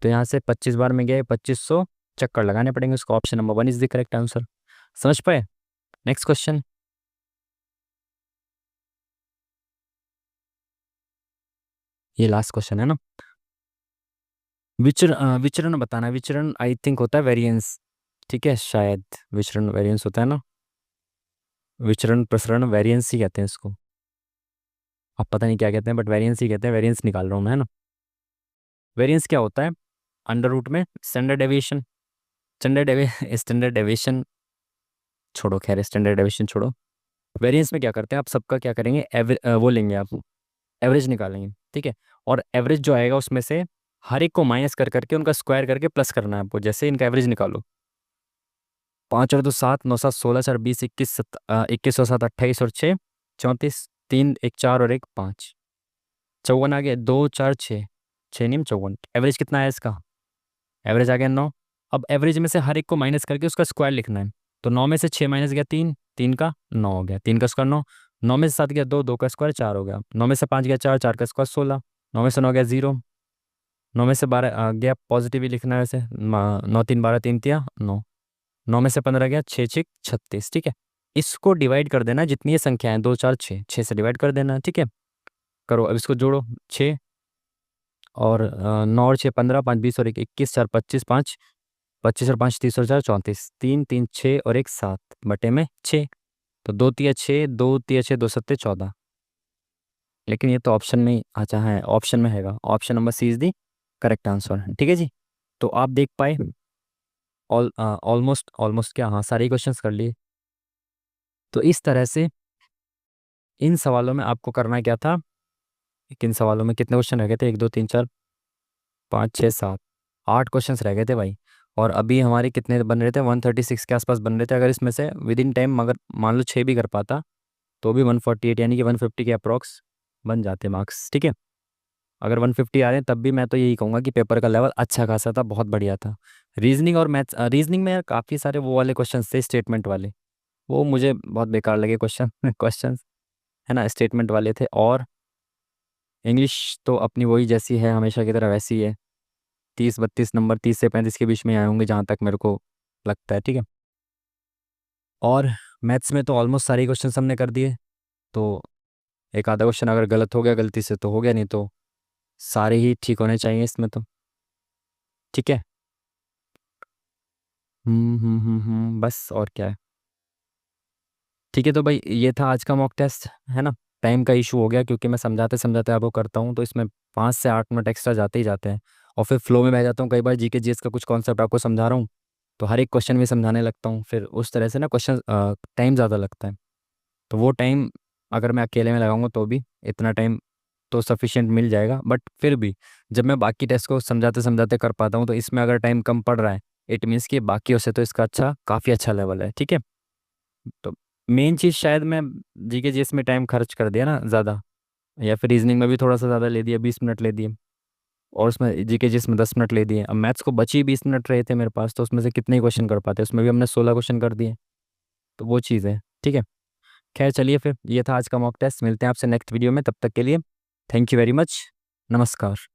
तो यहाँ से 25 बार में गए, 2500 चक्कर लगाने पड़ेंगे उसको। Option number 1 is the correct answer. समझ पाए। Next question. ये लास्ट क्वेश्चन है ना। विचरण बताना। विचरण आई थिंक होता है वेरिएंस, ठीक है, शायद विचरण वेरिएंस होता है ना, विचरण प्रसरण वेरिएंस ही कहते हैं इसको। अब पता नहीं क्या कहते हैं, बट वेरिएंस ही कहते हैं, वेरिएंस निकाल रहा हूँ मैं, है ना। वेरिएंस क्या होता है, अंडर रूट में स्टैंडर्ड डेविएशन। स्टैंडर्ड डेविएशन छोड़ो, खैर स्टैंडर्ड डेविएशन छोड़ो। वेरिएंस में क्या करते हैं, आप सबका क्या करेंगे, वो लेंगे आप, एवरेज निकालेंगे, ठीक है। और एवरेज जो आएगा उसमें से हर एक को माइनस कर करके उनका स्क्वायर करके प्लस करना है आपको। जैसे इनका एवरेज निकालो, 5 और 2 7, 9 7 16 4 20 21 21 और 7 28 और 6 34, 3 1 4 और 1 5, 54 आ गया, 2 4 6, 6 नहीं 54। एवरेज कितना है इसका, एवरेज आ गया 9। अब एवरेज में से हर एक को माइनस करके उसका स्क्वायर लिखना है। तो 9 में से 6 माइनस गया 3, 3 का 9 हो गया, 3 का स्क्वायर 9। 9 में से 7 गया 2, 2 का स्क्वायर 4 हो गया। 9 में से 5 गया 4, 4 का स्क्वायर 16। 9 में से 9 गया 0। 9 में से 12 गया, पॉजिटिव ही लिखना है वैसे, 9 3 12, 3 3 9। 9 में से 15 गया, 6 6 36, ठीक है। इसको डिवाइड कर देना, जितनी ये संख्या है 2 4 6, 6 से डिवाइड कर देना, ठीक है। करो अब इसको जोड़ो, 6 और 9 और 6 15, 5 20 और 1 21, 4 25, 5 25 और 5 30 और 4 34, 3 3 6 और 1 7 बटे में 6। तो 2 तिया 6, 2 तिया 6, 2 सत्ते 14। लेकिन ये तो ऑप्शन में अच्छा है, ऑप्शन में हैगा, option number C is the correct answer, ठीक है जी। तो आप देख पाए ऑलमोस्ट ऑलमोस्ट क्या, हाँ सारे क्वेश्चंस कर लिए। तो इस तरह से इन सवालों में आपको करना क्या था, किन सवालों में कितने क्वेश्चन रह गए थे, 1 2 3 4 5 6 7, 8 क्वेश्चंस रह गए थे भाई। और अभी हमारे कितने बन रहे थे, 136 के आसपास बन रहे थे। अगर इसमें से विद इन टाइम अगर मान लो 6 भी कर पाता तो भी 148 यानी कि 150 के अप्रॉक्स बन जाते मार्क्स, ठीक है। अगर 150 आ रहे हैं तब भी मैं तो यही कहूँगा कि पेपर का लेवल अच्छा खासा था, बहुत बढ़िया था। रीजनिंग और मैथ्स, रीजनिंग में काफ़ी सारे वो वाले क्वेश्चन थे स्टेटमेंट वाले, वो मुझे बहुत बेकार लगे क्वेश्चन क्वेश्चन, है ना, स्टेटमेंट वाले थे। और इंग्लिश तो अपनी वही जैसी है हमेशा की तरह वैसी है, 30 32 नंबर, 30 से 35 के बीच में आए होंगे जहाँ तक मेरे को लगता है, ठीक है। और मैथ्स में तो ऑलमोस्ट सारे क्वेश्चन हमने कर दिए। तो एक आधा क्वेश्चन अगर गलत हो गया गलती से तो हो गया, नहीं तो सारे ही ठीक होने चाहिए इसमें तो, ठीक है। बस और क्या है। ठीक है, तो भाई ये था आज का मॉक टेस्ट, है ना। टाइम का इशू हो गया क्योंकि मैं समझाते समझाते आपको करता हूँ, तो इसमें 5 से 8 मिनट एक्स्ट्रा जाते ही जाते हैं। और फिर फ्लो में बह जाता हूँ। कई बार जीके जीएस का कुछ कॉन्सेप्ट आपको समझा रहा हूँ तो हर एक क्वेश्चन भी समझाने लगता हूँ, फिर उस तरह से ना क्वेश्चन टाइम ज़्यादा लगता है। तो वो टाइम अगर मैं अकेले में लगाऊंगा तो भी इतना टाइम तो सफिशिएंट मिल जाएगा, बट फिर भी जब मैं बाकी टेस्ट को समझाते समझाते कर पाता हूँ तो इसमें अगर टाइम कम पड़ रहा है इट मीन्स कि बाकियों से तो इसका काफ़ी अच्छा लेवल है। ठीक है। तो मेन चीज़ शायद मैं जीके जीएस में टाइम खर्च कर दिया ना ज़्यादा, या फिर रीजनिंग में भी थोड़ा सा ज़्यादा ले दिया, 20 मिनट ले दिए, और उसमें जीके जीएस में 10 मिनट ले दिए। अब मैथ्स को बची 20 मिनट रहे थे मेरे पास, तो उसमें से कितने क्वेश्चन कर पाते, उसमें भी हमने 16 क्वेश्चन कर दिए। तो वो चीज़ है। ठीक है। खैर चलिए, फिर ये था आज का मॉक टेस्ट। मिलते हैं आपसे नेक्स्ट वीडियो में, तब तक के लिए थैंक यू वेरी मच। नमस्कार।